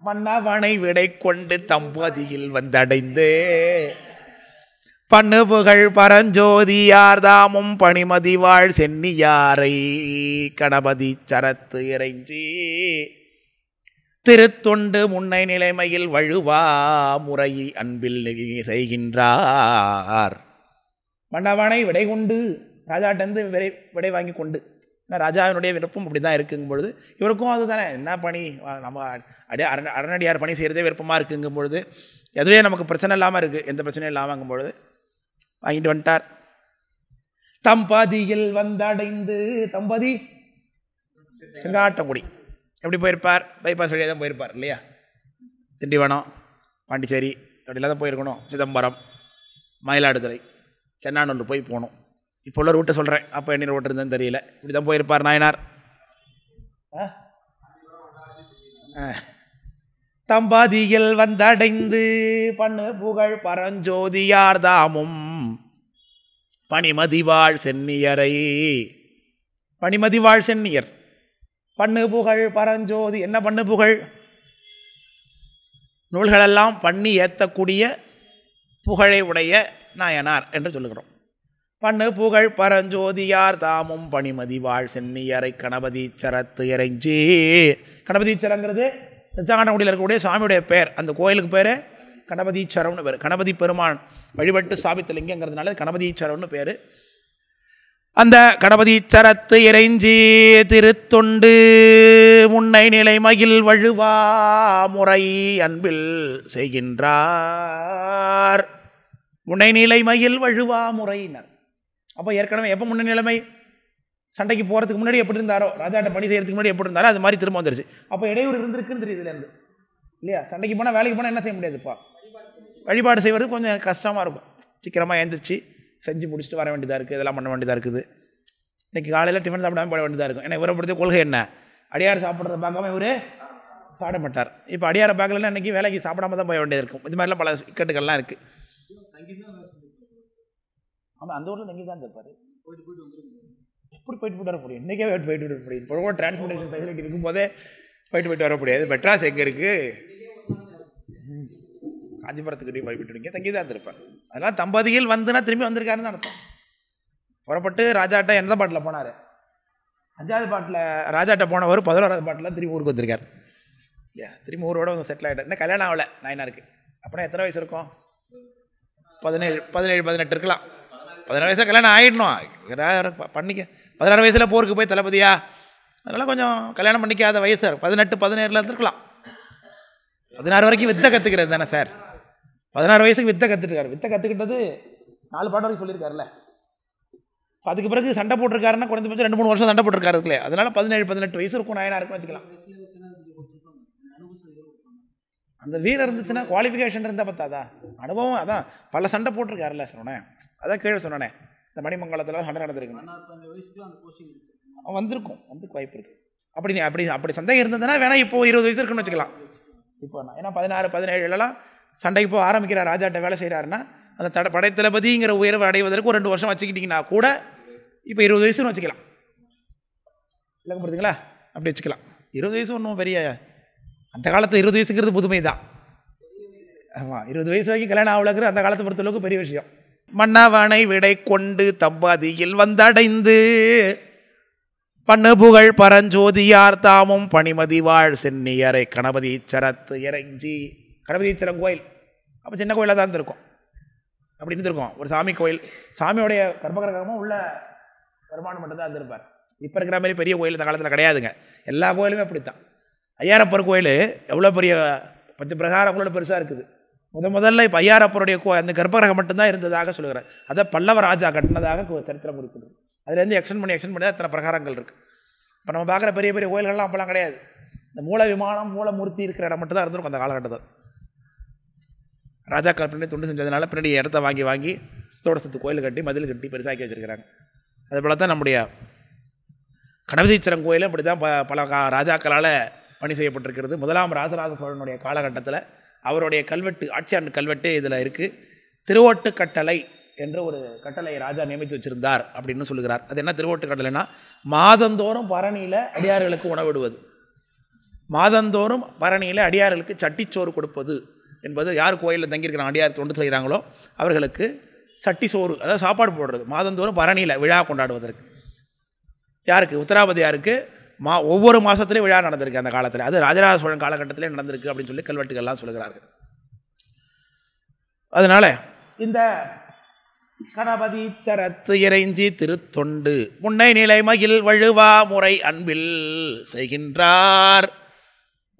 மன்னவனை விடை கொண்டு தம்பதியில் வந்தடைந்து பண்ணு புகழ் பரஞ்சோதியார் தாமும் பணிமதிவாழ் சென்னியாரை கணபதி சரத்து இறைஞ்சி திருத்தொண்டு முன்னை நிலைமையில் வழுவா முறையை அன்பில் செய்கின்றார். மன்னவனை விடை கொண்டு ராஜாட்டந்து விடை வாங்கி கொண்டு, ராஜாவினுடைய விருப்பம் அப்படி தான் இருக்குங்கும் பொழுது இவருக்கும் அது தானே, என்ன பணி நம்ம அரணடியார் பணி செய்கிறதே விருப்பமாக இருக்குங்கும் பொழுது எதுவே நமக்கு பிரச்சனை இல்லாமல் இருக்குது, எந்த பிரச்சனையும் இல்லாமங்கும் பொழுது வாங்கிட்டு வந்துட்டார். தம்பதியில் வந்தடைந்து, தம்பதி செங்காட்டங்குடி எப்படி போயிருப்பார், பைபாஸ் வழியாக தான் போயிருப்பார் இல்லையா, திண்டிவனம் பாண்டிச்சேரி அப்படிலாம் தான் போயிருக்கணும், சிதம்பரம் மயிலாடுதுறை சென்னானூர் போய் போகணும். இப்போ உள்ள ரூட்டை சொல்கிறேன், அப்போ என்ன ரூட் இருந்ததுன்னு தெரியல, இப்படி தான் போயிருப்பார் நாயனார். தம்பதியில் வந்தடைந்து பண்ணு புகழ் பரஞ்சோதியார் தாமும் பணிமதிவாழ் சென்னியரை, பணிமதிவாழ் சென்னியர் பண்ணு புகழ் பரஞ்சோதி, என்ன பண்ணு புகழ், நூல்களெல்லாம் பண்ணி ஏற்றக்கூடிய புகழை உடைய நாயனார் என்று சொல்லுகிறோம். பண்ணு புகழ் பரஞ்சோதியார் தாமும் பணிமதிவாழ் சென்னியரை கணபதி சரத்து இறைஞ்சி, கணபதீச்சரங்கிறது திருச்சாங்கடங்குடியில் இருக்கக்கூடிய சுவாமியுடைய பேர், அந்த கோயிலுக்கு பேர் கணபதீச்சரம்னு பேர். கணபதி பெருமான் வழிபட்டு ஸ்தாபித்த லிங்கங்கிறதுனால கணபதீச்சரம்னு பேர். அந்த கணபதீச்சரத்து இறைஞ்சி திருத்தொண்டு முன்னை நிலைமையில் வழுவா முறை அன்பில் செய்கின்றார். முன்னை நிலைமையில் வழுவா முறையினர். அப்போ ஏற்கனவே எப்போ முன்ன நிலைமை, சண்டைக்கு போகிறதுக்கு முன்னாடி எப்படி இருந்தாரோ, ராஜாட்ட பணி செய்கிறதுக்கு முன்னாடி எப்படி இருந்தாரோ அது மாதிரி திரும்ப வந்துருச்சு. அப்போ இடையூறு இருந்திருக்குன்னு தெரியுதுலேருந்து இல்லையா. சண்டைக்கு போனால் வேலைக்கு போனால் என்ன செய்ய முடியாதுப்பா, வழிபாடு செய்வது கொஞ்சம் கஷ்டமாக இருக்கும். சீக்கிரமாக எழுந்திரிச்சு செஞ்சு முடிச்சுட்டு வர வேண்டியதாக இருக்குது, இதெல்லாம் பண்ண வேண்டியதாக இருக்குது. இன்றைக்கி காலையில் டிஃபன் சாப்பிடாமல் போட வேண்டியதாக இருக்கும். ஏன்னா இவரை பொறுத்த கொள்கை என்ன, அடியார் சாப்பிட்றத பார்க்காம இவர் சாப்பிட மாட்டார். இப்போ அடியாரை பார்க்கலன்னா இன்றைக்கி வேலைக்கு சாப்பிடாம தான் போக வேண்டியது இருக்கும். இது மாதிரிலாம் பல இக்கட்டுகள்லாம் இருக்குது. ஆமாம், அந்த ஊரில் தங்கி தான் இருப்பார். எப்படி போயிட்டு வர முடியும், இன்றைக்கே போயிட்டு வர முடியும். இப்போ கூட டிரான்ஸ்போர்ட்டேஷன் ஃபெசிலிட்டி இருக்கும்போதே போயிட்டு வர முடியாது. மெட்ராஸ் எங்கே இருக்குது, காஞ்சிபுரத்துக்கிட்டே போய்விட்டு இங்கே தங்கி தான் இருந்திருப்பார். அதெல்லாம் தம்பதியில் வந்துன்னா திரும்பி வந்திருக்காருன்னு தான் அர்த்தம். புறப்பட்டு ராஜாட்ட எந்த பாட்டில் போனார், 5வது பாட்டில் ராஜாட்ட போனவர் 11வது பாட்டில் திரும்பி ஊருக்கு வந்திருக்கார் இல்லையா. திரும்பி ஊரோட வந்து செட்டில் ஆகிட்டார். இன்னும் கல்யாணம் ஆகலை நாயனாருக்கு. அப்படின்னா எத்தனை வயசு இருக்கும், 17 18 இருக்கலாம். 16 வயசில் கல்யாணம் ஆகிடணும், பண்ணிக்க. 16 வயசில் போருக்கு போய் தளபதியா, அதனால் கொஞ்சம் கல்யாணம் பண்ணிக்காத வயசு 18 17 இருந்திருக்கலாம். 16 வரைக்கும் வித்தை கற்றுக்கிறது தானே சார். 16 வயசுக்கு வித்தை கற்றுட்டுருக்காரு. வித்தை கற்றுக்கிட்டது 4 பாட்டு வரைக்கும் சொல்லியிருக்காருல்ல. அதுக்கு பிறகு சண்டை போட்டிருக்காருன்னா குறைஞ்சபட்சம் 2-3 வருஷம் சண்டை போட்டிருக்காரு இருக்குல்ல. அதனால 17 18 வயசு இருக்கும் நாயனாருக்குன்னு வச்சுக்கலாம். அந்த வீரம் இருந்துச்சுன்னா, குவாலிஃபிகேஷன் இருந்தால் பார்த்தாதா, அனுபவம். அதான் பல சண்டை போட்டிருக்காருல்ல சொன்னேன். அதான் கீழே சொன்னேனே, இந்த மணிமங்கலத்தில் சண்டை நடந்திருக்கு, வந்திருக்கும், வந்துக்கு வாய்ப்பு இருக்குது. அப்படி சந்தேகம் இருந்ததுன்னா வேணா இப்போ 20 வயசு இருக்குன்னு வச்சுக்கலாம். இப்போ ஏன்னா 16 17 சண்டைக்கு போய் ஆரம்பிக்கிறார், ராஜாட்ட வேலை செய்கிறாருன்னா அந்த படைத்தளபதிங்கிற உயர்வு அடைவதற்கு ஒரு 2 வருஷம் வச்சுக்கிட்டிங்கன்னா கூட இப்போ 20 வயசுன்னு வச்சுக்கலாம். இல்லைங்க புரியுதுங்களா, அப்படி வச்சுக்கலாம். 20 வயசு ஒன்றும் பெரிய, அந்த காலத்தில் 20 வயசுங்கிறது புதுமை தான். ஆமாம், 20 வயசு வரைக்கும் கல்யாணம் ஆகலங்கிறது அந்த காலத்தை பொறுத்தளவுக்கு பெரிய விஷயம். மன்னவனை விடை கொண்டு தம்பதியில் வந்தடைந்து பண்ணு புகழ் பரஞ்சோதியார் தாமும் பணிமதிவாழ் சென்னியரை கணபதீச்சரத்து இறைஞ்சி. கணபதீச்சரம் கோயில் அப்போ சின்ன கோயிலாக தான் இருந்திருக்கும், அப்படி இருந்திருக்கும். ஒரு சாமி கோயில், சாமியோடைய கர்ப்பகிரகமும் உள்ள வருமானம் மட்டும் தான் இருந்திருப்பார். இப்போ இருக்கிற மாதிரி பெரிய கோயில் இந்த காலத்தில் கிடையாதுங்க. எல்லா கோயிலுமே அப்படித்தான். ஐயாரப்பர் கோயில் எவ்வளோ பெரிய பஞ்ச பிரகாரங்களோட பெருசாக இருக்குது. முதல்ல இப்போ ஐயாரப்பருடைய அந்த கர்ப்பகிரகம் மட்டும்தான் இருந்ததாக சொல்லுகிறார். அதை பல்லவ ராஜா கட்டினதாக சரித்திரம் குறிப்பிடுது. அதுலேருந்து எக்ஸ்டெண்ட் பண்ணி அத்தனை பிரகாரங்கள் இருக்குது. இப்போ நம்ம பார்க்குற பெரிய பெரிய கோயில்கள்லாம் அப்போலாம் கிடையாது. இந்த மூல விமானம் மூலமூர்த்தி இருக்கிற இடம் மட்டும் தான் இருந்திருக்கும் அந்த காலகட்டத்தில். ராஜாக்கள் பின்னாடி தொண்டு செஞ்சதுனால பின்னாடி இடத்த வாங்கி சுத்தோட கோயில் கட்டி மதில் கட்டி பெருசாக்கி வச்சுருக்கிறாங்க. அதுபோல தான் நம்முடைய கணபதீச்சரம் கோயிலும் இப்படி தான் பல ராஜாக்களால் பணி செய்யப்பட்டிருக்கிறது. 1ஆம் ராஜராஜ சோழனுடைய காலகட்டத்தில் அவருடைய கல்வெட்டு, ஆட்சியாண்டு கல்வெட்டு இதில் இருக்குது. திருவோட்டு கட்டளை என்ற ஒரு கட்டளை ராஜா நியமித்து வச்சுருந்தார் அப்படின்னு சொல்லுகிறார். அது என்ன திருவோட்டு கட்டளைன்னா, மாதந்தோறும் பரணியில் அடியார்களுக்கு உணவிடுவது. மாதந்தோறும் பரணியில் அடியார்களுக்கு சட்டிச்சோறு கொடுப்பது என்பது யார் கோயிலில் தங்கியிருக்கிறாங்க அடியார் தொண்டு செய்கிறாங்களோ அவர்களுக்கு சட்டி சோறு, அதாவது சாப்பாடு போடுறது மாதந்தோறும் பரணியில் விழா கொண்டாடுவதற்கு. யாருக்கு? உத்தராபதியாருக்கு ஒவ்வொரு மாதத்துலேயும் விழா நடந்திருக்கு அந்த காலத்தில். அது ராஜராஜ சோழன் காலகட்டத்திலே நடந்திருக்கு அப்படின்னு சொல்லி கல்வெட்டுகள்லாம் சொல்லுகிறார்கள். அதனால் இந்த கணபதி சரத்து இறைஞ்சி திருத்தொண்டு முன்னை நிலை மகிழ் வழுவா முறை அன்பில் செய்கின்றார்.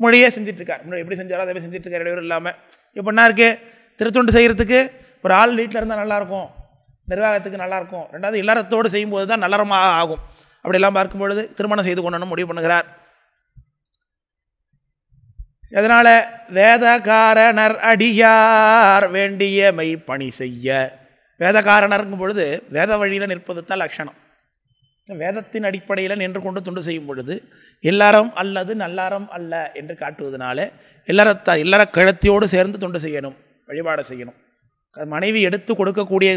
மொழியே செஞ்சிட்ருக்கார். முன்னாடி எப்படி செஞ்சாரோ அதே செஞ்சிட்ருக்கார். இடையூறு இல்லாமல். இப்போ என்ன இருக்குது? திருத்தொண்டு செய்கிறதுக்கு ஒரு ஆள் வீட்டில் இருந்தால் நல்லாயிருக்கும், நிர்வாகத்துக்கு நல்லாயிருக்கும். ரெண்டாவது இல்லறத்தோடு செய்யும்போது தான் நல்லறமாக ஆகும். அப்படியெல்லாம் பார்க்கும்பொழுது திருமணம் செய்து கொள்ளணும் முடிவு பண்ணுகிறார். அதனால் வேதகாரணர் அடியார் வேண்டிய மெய் பணி செய்ய. வேதகாரணருங்கும் பொழுது வேத வழியில் நிற்பது தான் லட்சணம். வேதத்தின் அடிப்படையில் நின்று கொண்டு தொண்டு செய்யும் பொழுது எல்லாரும் அல்லது நல்லாரம் அல்ல என்று காட்டுவதனால இல்லற கழத்தியோடு சேர்ந்து தொண்டு செய்யணும், வழிபாடு செய்யணும். மனைவி எடுத்து கொடுக்கக்கூடிய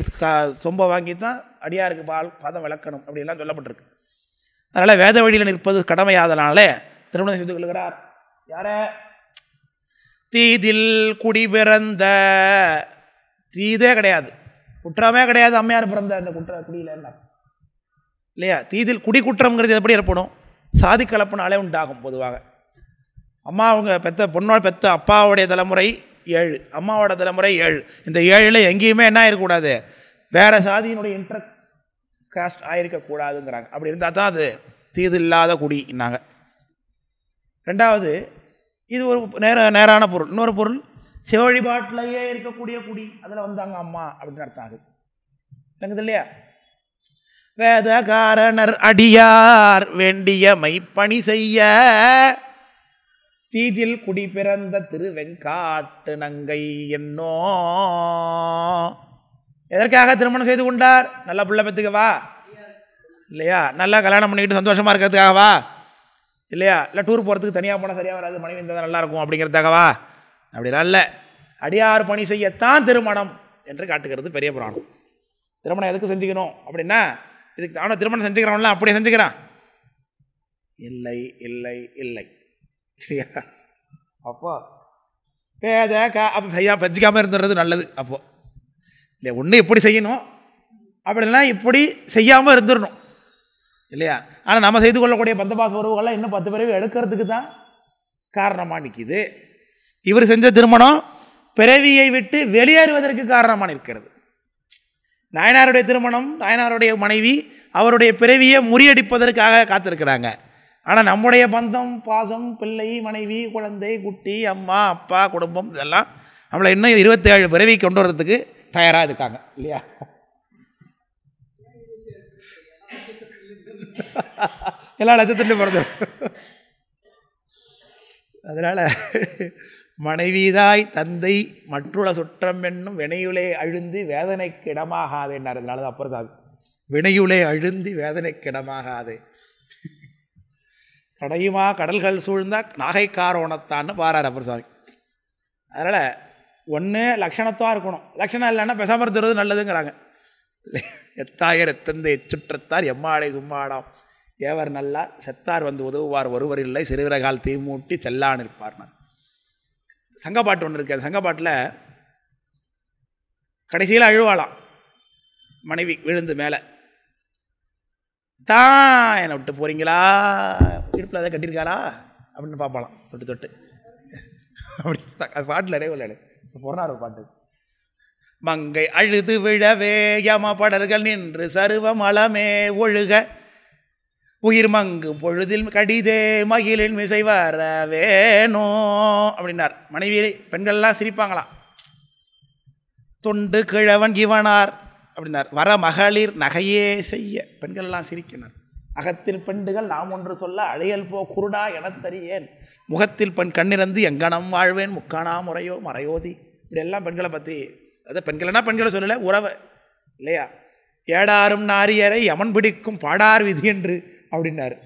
சொம்பை வாங்கி தான் அடியாருக்கு பாதம் விளக்கணும் அப்படிலாம் சொல்லப்பட்டிருக்கு. அதனால் வேத வழியில் நிற்பது கடமையாதனால திருமணம் செய்து கொள்கிறார். யார? தீதில் குடிபிறந்த, தீதே கிடையாது, குற்றமே கிடையாது, அம்மையார் பிறந்த அந்த குடியில் என்ன இல்லையா? தீதில் குடி குற்றம்ங்கிறது எப்படி ஏற்படும்? சாதி கலப்புனாலே உண்டாகும். பொதுவாக அம்மா அவங்க பொண்ணோட பெற்ற அப்பாவுடைய தலைமுறை 7, அம்மாவோட தலைமுறை 7. இந்த 7ல் எங்கேயுமே என்ன ஆகிடக்கூடாது, வேறு சாதியினுடைய இன்டர் காஸ்ட் ஆகிருக்கக்கூடாதுங்கிறாங்க. அப்படி இருந்தால் தான் அது தீது இல்லாத குடின்னாங்க. ரெண்டாவது, இது ஒரு நேரான பொருள். இன்னொரு பொருள், சிவ வழிபாட்டிலேயே இருக்கக்கூடிய குடி, அதில் வந்தாங்க அம்மா அப்படின்னு அர்த்தம் ஆகுது. எனக்கு இல்லையா? வேதகாரணர் அடியார் வேண்டிய மைப்பணி செய்ய தீதில் குடி பிறந்த திருவெங்காட்டு நங்கை என்னோ. எதற்காக திருமணம் செய்து கொண்டார்? நல்ல பிள்ளை பெற்றுக்கவா இல்லையா? நல்லா கல்யாணம் பண்ணிக்கிட்டு சந்தோஷமாக இருக்கிறதுக்காகவா இல்லையா? இல்லை டூர் போகிறதுக்கு தனியாக போனால் சரியாக வராது, மனைவி இருந்தால் நல்லாயிருக்கும் அப்படிங்கிறதுக்காகவா? அப்படிலாம் இல்லை. அடியார் பணி செய்யத்தான் திருமணம் என்று காட்டுகிறது பெரிய புராணம். திருமணம் எதுக்கு செஞ்சுக்கணும் அப்படின்னா, இதுக்கு அவனை திருமணம் செஞ்சுக்கிறவன்லாம் அப்படியே செஞ்சுக்கிறான்? இல்லை இல்லை இல்லை சரியா? அப்போ அப்போ செய்யா பெஞ்சிக்காமல் இருந்துடுறது நல்லது. அப்போது இல்லை, ஒன்று இப்படி செய்யணும், அப்படின்னா இப்படி செய்யாமல் இருந்துடணும் இல்லையா? ஆனால் நம்ம செய்து கொள்ளக்கூடிய பந்தபாச உறவுகள்லாம் இன்னும் 10 பிறவி எடுக்கிறதுக்கு தான் காரணமாக நிற்கிது. இவர் செஞ்ச திருமணம் பிறவியை விட்டு வெளியேறுவதற்கு காரணமாக நிற்கிறது. நாயனாருடைய திருமணம், நாயனாருடைய மனைவி அவருடைய பிறவியை முறியடிப்பதற்காக காத்திருக்கிறாங்க. ஆனால் நம்முடைய பந்தம், பாசம், பிள்ளை, மனைவி, குழந்தை, குட்டி, அம்மா, அப்பா, குடும்பம், இதெல்லாம் நம்மளை இன்னும் 27 பிறவி கொண்டு வர்றதுக்கு தயாராக இருக்காங்க இல்லையா? எல்லா லட்சத்துலையும் பிறந்த. அதனால் மனைவிதாய் தந்தை மற்றுள்ள சுற்றம் என்னும் வினையுளே அழுந்தி வேதனைக்கு இடமாகாது என்னார். அதனால தான் அப்புறம் சாமி வினையுளே அழுந்தி வேதனைக்கு இடமாகாது. கடையுமா கடல்கள் சூழ்ந்தா நாகைக்காரோணத்தான்னு பாரார் அப்புறம் சாமி. அதனால் ஒன்று லட்சணத்தான் இருக்கணும், லட்சணம் இல்லைன்னா பெசாம இருக்கிறது நல்லதுங்கிறாங்க. எத்தாயர் எத்தந்தை எச்சுற்றத்தார் எம்மாடை சும்மாடாம் ஏவர் நல்லார் செத்தார் வந்து உதவுவார் ஒருவர் இல்லை சிறுவிரகால் தீமூட்டி செல்லான் இருப்பார்னார். சங்கப்பாட்டு ஒன்று இருக்குது. அந்த சங்கப்பாட்டில் கடைசியில் அழுவாளாம் மனைவி விழுந்து மேலே, தான் என்னை விட்டு போகிறீங்களா, இடுப்பில் அதை கட்டியிருக்காரா அப்படின்னு பார்ப்பாளாம் தொட்டு தொட்டு. அப்படி அது பாட்டில் இடையில பொறார் பாட்டு. மங்கை அழுது விழவே யமபடர்கள் நின்று சருவ மலமே ஒழுக உயிர் மங்கும் பொழுதில் கடிதே மகிழின் மிசை வர வேணோ அப்படின்னார். மனைவி பெண்கள்லாம் சிரிப்பாங்களாம். தொண்டு கிழவன் இவனார் அப்படின்னார். வர மகளிர் நகையே செய்ய பெண்கள்லாம் சிரிக்கினார். அகத்தில் பெண்டுகள் நாம் ஒன்று சொல்ல அழையல் போ குருடா எனத்தறியேன் முகத்தில் பெண் கண்ணிறந்து எங்கனம் வாழ்வேன் முக்கானா முறையோ மறையோதி. இப்படியெல்லாம் பெண்களை பற்றி, அது பெண்கள்னா பெண்களை சொல்லலை, உறவை இல்லையா? ஏடாரும் நாரியரை யமன் பிடிக்கும் பாடார் விதி என்று அப்படின்னாரு.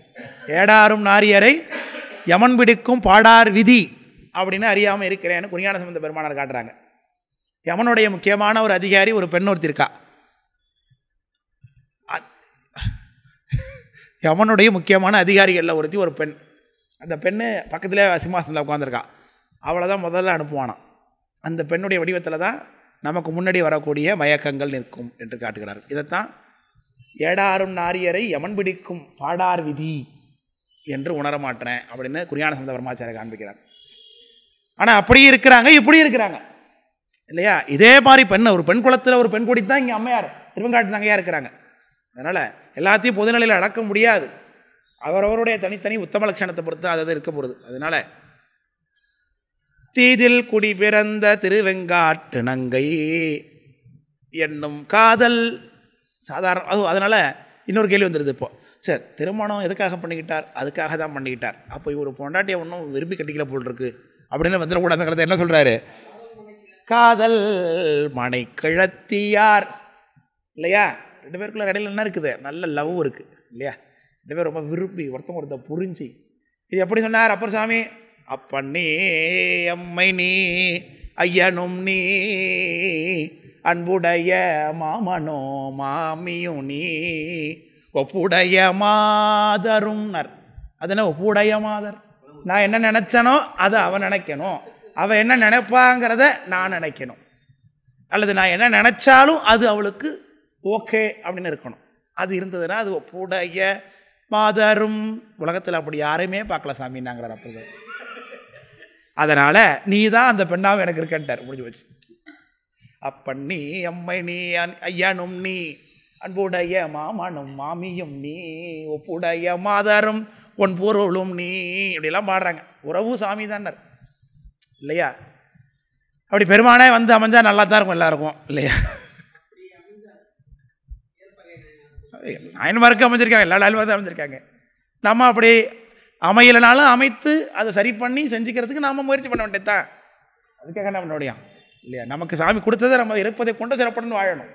ஏடாரும் நாரியரை யமன் பிடிக்கும் பாடார் விதி அப்படின்னு அறியாமல் இருக்கிறேன்னு குறிஞான சம்பந்த பெருமானார் காட்டுறாங்க. யமனுடைய முக்கியமான ஒரு அதிகாரி ஒரு பெண் ஒருத்தி இருக்கா. யமனுடைய முக்கியமான அதிகாரிகளில் ஒருத்தி ஒரு பெண். அந்த பெண்ணு பக்கத்திலே சிம்மாசனத்தில் உட்காந்துருக்கா. அவளை தான் முதல்ல அனுப்புவானான். அந்த பெண்ணுடைய வடிவத்தில் தான் நமக்கு முன்னாடி வரக்கூடிய மயக்கங்கள் நிற்கும் என்று காட்டுகிறார். இதைத்தான் ஏடாரும் நாரியரை யமன் பிடிக்கும் பாடார் விதி என்று உணரமாட்டேன் அப்படின்னு குறியான சம்பந்த பரமாச்சாரிய காண்பிக்கிறார். ஆனால் அப்படியும் இருக்கிறாங்க, இப்படியும் இருக்கிறாங்க இல்லையா? இதே மாதிரி ஒரு பெண் குலத்தில் ஒரு பெண் கூடி தான் இங்கே அம்மையார் திருவெங்காட்டு தங்கையாக இருக்கிறாங்க. அதனால் எல்லாத்தையும் பொதுநிலையில் அடக்க முடியாது. அவரவருடைய தனித்தனி உத்தம லட்சணத்தை பொறுத்து அது இருக்க போகிறது. அதனால் தீதில் குடி பிறந்த திருவெங்காட்டு நங்கை என்னும் காதல் சாதாரண அதனால் இன்னொரு கேள்வி வந்துடுது. இப்போ சரி, திருமணம் எதுக்காக பண்ணிக்கிட்டார்? அதுக்காக தான் பண்ணிக்கிட்டார். அப்போ இவர் பொண்டாட்டியை ஒன்றும் விரும்பி கட்டிக்கல போல் இருக்கு அப்படின்னு வந்துடக்கூடாதுங்கிறத என்ன சொல்கிறாரு? காதல் மனை கிழத்தியார் இல்லையா? 2 பேருக்குள்ள இடையில என்ன இருக்குது? நல்ல லவ் இருக்குது இல்லையா? 2 பேர் ரொம்ப விரும்பி ஒருத்தர் புரிஞ்சு. இது எப்படி சொன்னார் அப்பர் சாமி? அப்பண்ணே அம்மை நீ ஐயனும் நீ அன்புடைய மாமனோ மாமியும் நீ ஒப்புடைய மாதரும். அது என்ன ஒப்புடைய மாதர்? நான் என்ன நினச்சனோ அதை அவன் நினைக்கணும், அவள் என்ன நினைப்பாங்கிறத நான் நினைக்கணும், அல்லது நான் என்ன நினச்சாலும் அது அவளுக்கு ஓகே அப்படின்னு இருக்கணும். அது இருந்ததுன்னா அது ஒப்புடைய மாதரும். உலகத்தில் அப்படி யாரையுமே பார்க்கல சாமி நாங்கிறார் அப்படி. அதனால் நீ தான் அந்த பெண்ணாவும் எனக்கு இருக்கன்ட்டார். முடிஞ்சு வச்சு. அப்பண்ணி அம்மை நீ ஐயனும் நீ அன்புடைய மாமனும் மாமியும் நீ ஒப்புடைய மாதரும் உன் பொருளும் நீ இப்படிலாம் பாடுறாங்க. உறவு சாமி தான்னர் இல்லையா? அப்படி பெருமானே வந்து அமைஞ்சா நல்லா தான் இருக்கும் எல்லாருக்கும் இல்லையா? நாயன்மாருக்கு அமைஞ்சிருக்காங்க, எல்லா நாயன்மாரும் அமைஞ்சிருக்காங்க. நம்ம அப்படி அமையலைனாலும் அமைத்து அதை சரி பண்ணி செஞ்சுக்கிறதுக்கு நாம் முயற்சி பண்ண வேண்டியது தான். அதுக்காக என்ன பண்ண முடியும் இல்லையா? நமக்கு சாமி கொடுத்ததை நம்ம இருப்பதை கொண்டு சிறப்புடன் வாழணும்.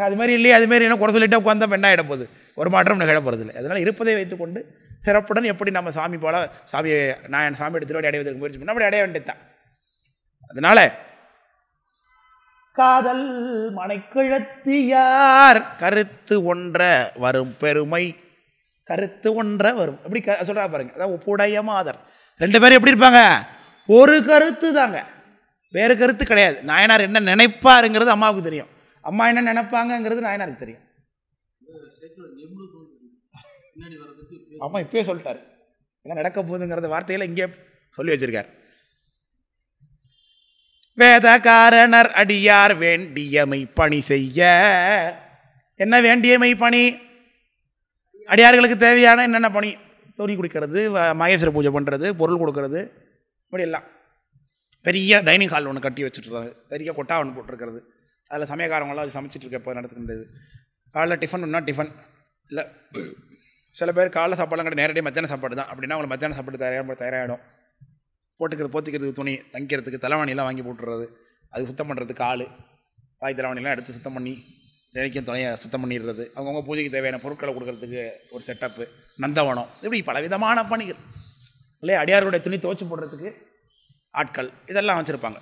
அது மாதிரி இல்லையா? அதுமாரி என்ன குறை சொல்லிட்டு உட்காந்தா பெண்ணாயிட போகுது, ஒரு மாற்றம் நிகழ போகிறது இல்லை. அதனால் இருப்பதை வைத்துக்கொண்டு சிறப்புடன் எப்படி நம்ம சாமி போல சாமியை நான் சாமி எடுத்துட்டு அடைவதற்கு முயற்சி பண்ண அப்படி அடைய வேண்டியது தான். அதனால் காதல் மனைக்கிழத்தியார் கருத்து ஒன்ற வரும் பெருமை, கருத்து ஒன்ற வரும் எப்படி சொல்கிறா பாருங்க. அதான் ஒப்புடைய மாதர். 2 பேரும் எப்படி இருப்பாங்க? ஒரு கருத்து தாங்க, வேறு கருத்து கிடையாது. நாயனார் என்ன நினைப்பாருங்கிறது அம்மாவுக்கு தெரியும், அம்மா என்ன நினைப்பாங்கங்கிறது நாயனாருக்கு தெரியும். அம்மா இப்பயே சொல்லிட்டாரு என்ன நடக்க போகுதுங்கிறத வார்த்தையில் இங்கே சொல்லி வச்சிருக்கார். வேதகாரணர் அடியார் வேண்டியமை பணி செய்ய. என்ன வேண்டியமை பணி? அடியார்களுக்கு தேவையான என்னென்ன பணி? துணி குடிக்கிறது, மகேஸ்வர பூஜை பண்ணுறது, பொருள் கொடுக்கறது, இப்படி எல்லாம். பெரிய டைனிங் ஹால் ஒன்று கட்டி வச்சுட்ருக்காங்க, பெரிய கொட்டா ஒன்று போட்டிருக்கிறது, அதில் சமயக்காரங்களாம் அது சமைச்சிட்டு இருக்க நடத்துக்கின்றது. காலைல டிஃபன் ஒன்றா டிஃபன் இல்லை, சில பேர் காலைல சாப்பாடுலாம் கிடையாது, நேரடியாக மத்தியான சாப்பாடு தான். அப்படின்னா அவங்களுக்கு மத்தியான சாப்பாடு தயாராகிடும். போட்டுக்கிறதுக்கு துணி, தங்கிறதுக்கு தலைவாணிலாம் வாங்கி போட்டுறது, அது சுத்தம் பண்ணுறதுக்கு ஆள், பாய் தலைவாணிலாம் எடுத்து சுத்தம் பண்ணி நினைக்கும் துணையை சுத்தம் பண்ணிடுறது, அவங்கவுங்க பூஜைக்கு தேவையான பொருட்களை கொடுக்கறதுக்கு ஒரு செட்டப்பு, நந்தவனம், இப்படி பலவிதமான பணிகள் இல்லையா? அடியார்களுடைய துணி துவச்சி போடுறதுக்கு ஆட்கள் இதெல்லாம் வச்சுருப்பாங்க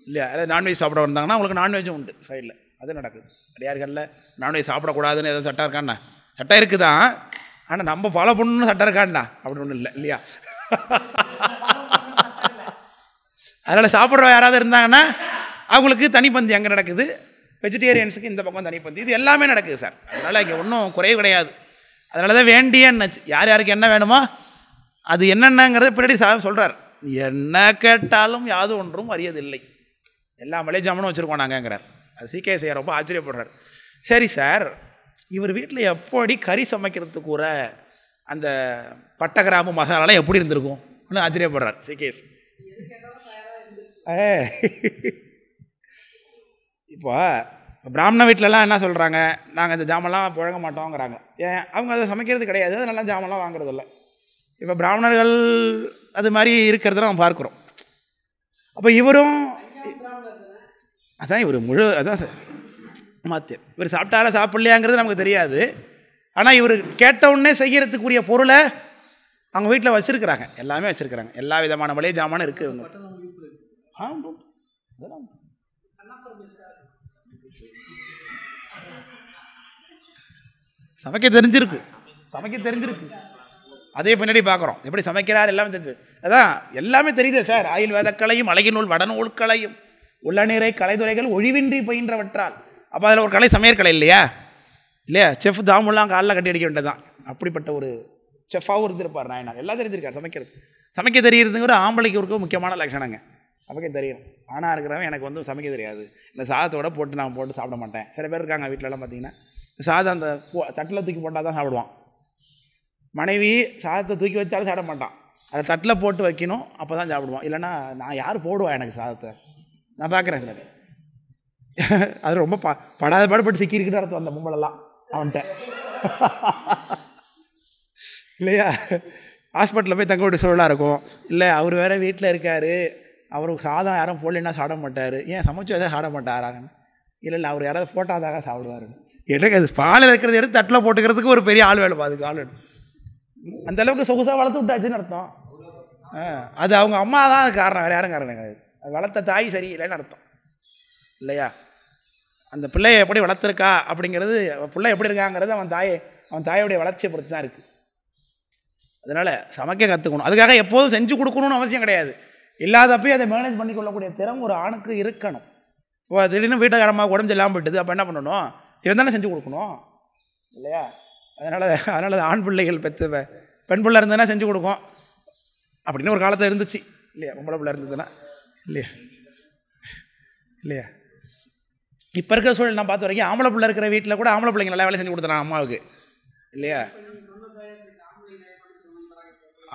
இல்லையா? அதாவது நான்வெஜ் சாப்பிட வந்தாங்கன்னா அவங்களுக்கு நான்வெஜ்ஜும் உண்டு சைடில், அது நடக்குது. அடியார்களில் நான்வெஜ் சாப்பிடக்கூடாதுன்னு எதாவது சட்டம் இருக்காண்ணா? சட்டம் இருக்குதான், ஆனால் நம்ம ஃபாலோ பண்ணணும்னு சட்டம் இருக்காண்ணா அப்படின்னு ஒன்றும் இல்லை இல்லையா? அதனால் சாப்பிட்ற யாராவது இருந்தாங்கன்னா அவங்களுக்கு தனிப்பந்தி அங்கே நடக்குது, வெஜிடேரியன்ஸுக்கு இந்த பக்கம் தனிப்பந்தி, இது எல்லாமே நடக்குது சார். அதனால் இங்கே ஒன்றும் குறைவு கிடையாது. அதனால தான் வேண்டியன்னுச்சு. யார் யாருக்கு என்ன வேணுமோ அது என்னென்னங்கிறத பின்னாடி சொல்கிறார். என்ன கேட்டாலும் யாது ஒன்றும் அறியதில்லை, எல்லா மலை ஜாமனும் வச்சுருக்கோம் நாங்கங்கிறார். அது CKS ரொம்ப ஆச்சரியப்படுறார். சரி சார், இவர் வீட்டில் எப்படி கறி சமைக்கிறதுக்கு கூட அந்த பட்டை கிராம்பு மசாலாலாம் எப்படி இருந்திருக்கும் ஒன்று ஆச்சரியப்படுறார் CKS. இப்போ பிராமண வீட்டிலலாம் என்ன சொல்கிறாங்க, நாங்கள் இந்த ஜாமெல்லாம் புழங்க மாட்டோங்கிறாங்க. ஏன்? அவங்க அதை சமைக்கிறது கிடையாது, அதனால ஜாமெல்லாம் வாங்குறதில்ல. இப்போ பிராமணர்கள் அது மாதிரி இருக்கிறத நம்ம பார்க்குறோம். அப்போ இவரும் அதான் இவர் அதான் சார் மாத்தியம். இவர் சாப்பிட்டாரா சாப்பிட்லையாங்கிறது நமக்கு தெரியாது. ஆனால் இவர் கேட்டவுடனே செய்கிறதுக்குரிய பொருளை அவங்க வீட்டில் வச்சுருக்கிறாங்க, எல்லாமே வச்சுருக்கிறாங்க, எல்லா விதமான மளிகை ஜாமானும் இருக்குது இவங்க. சமைக்க தெரிஞ்சிருக்கு. அதே பின்னாடி பார்க்குறோம் எப்படி சமைக்கிறார் எல்லாமே தெரிஞ்சு. அதான் எல்லாமே தெரியுது சார். ஆயுள் வேதக்களையும் அழகினுள் வடநூல்களையும் உள்ள நீரை கலைத்துறைகள் ஒழிவின்றி பயின்றவற்றால். அப்போ அதில் ஒரு கலை சமையற்கலை இல்லையா? இல்லையா? செஃப் தாமுலாம் காலில் கட்டி அடிக்க வேண்டியது தான். அப்படிப்பட்ட ஒரு செஃபாகவும் இருந்திருப்பார் நாயனார். எல்லாம் தெரிஞ்சிருக்கார். சமைக்க தெரியுறதுங்கிற ஆம்பளைக்கு ஒரு முக்கியமான லட்சணங்க. சமைக்க தெரியும். ஆனால் இருக்கிறவன் எனக்கு வந்து சமைக்க தெரியாது, இந்த சாதத்தோட போட்டு நான் போட்டு சாப்பிட மாட்டேன். சில பேர் இருக்காங்க வீட்டிலலாம் பார்த்தீங்கன்னா, சாதம் அந்த தட்டில் தூக்கி போட்டால் தான் சாப்பிடுவான். மனைவி சாதத்தை தூக்கி வச்சாலும் சாப்பிட மாட்டான், அதை தட்டில் போட்டு வைக்கணும், அப்போ தான் சாப்பிடுவான். இல்லைன்னா நான் யார் போடுவா எனக்கு சாதத்தை? நான் பார்க்குறேன் சில. அது ரொம்ப படாத பாடுபட்டு சிக்கிருக்கிட்டு அர்த்தம் அந்த பொம்பளெல்லாம் அவன்கிட்ட இல்லையா? ஹாஸ்பிட்டலில் போய் தங்க விட்டு சூழலாக இருக்கும். இல்லை அவர் வேறு வீட்டில் இருக்கார், அவருக்கு சாதம் யாரும் போடலைன்னா சாப்பிட மாட்டார். ஏன் சமைச்சு எதாவது சாப்பிட மாட்டாரான்னு? இல்லை அவர் யாராவது போட்டாதாக சாப்பிடுவாருன்னு. எனக்கு அது பாலில் இருக்கிறத எடுத்து தட்டில் போட்டுக்கிறதுக்கு ஒரு பெரிய ஆள் வேலை. அதுக்கு ஆள் வேணும். அந்தளவுக்கு சொகுசாக வளர்த்து விட்டாச்சுன்னு அர்த்தம். அது அவங்க அம்மா தான் அது காரணம், வேறு யாரும் காரணம் கிடையாது. வளர்த்த தாய் சரியில்லைன்னு அர்த்தம் இல்லையா? அந்த பிள்ளையை எப்படி வளர்த்துருக்கா அப்படிங்கிறது, பிள்ளை எப்படி இருக்காங்கிறது அவன் தாயோடைய வளர்ச்சியை பொறுத்து தான் இருக்குது. அதனால் சமைக்க கற்றுக்கணும். அதுக்காக எப்போதும் செஞ்சு கொடுக்கணும்னு அவசியம் கிடையாது. இல்லாதப்போ அதை மேனேஜ் பண்ணி கொள்ளக்கூடிய திறமை ஒரு ஆணுக்கு இருக்கணும். இப்போ திடீர்னு வீட்டுக்காரமாக உடம்பு இல்லாமல் போயிட்டுது, அப்போ என்ன பண்ணணும்? இவன் தானே செஞ்சு கொடுக்கணும் இல்லையா? அதனால் ஆண் பிள்ளைகள் பெண் பிள்ளை இருந்ததுன்னா செஞ்சு கொடுக்கும் அப்படின்னு ஒரு காலத்தில் இருந்துச்சு இல்லையா? பொம்பளை பிள்ளை இருந்ததுன்னா இல்லையா? இப்போ இருக்கிற சூழல் நான் பார்த்த வரைக்கும் ஆம்பளை பிள்ளை இருக்கிற வீட்டில் கூட ஆம்பளை பிள்ளைங்க நல்லா வேலை செஞ்சு கொடுத்துறான் அம்மாவுக்கு இல்லையா?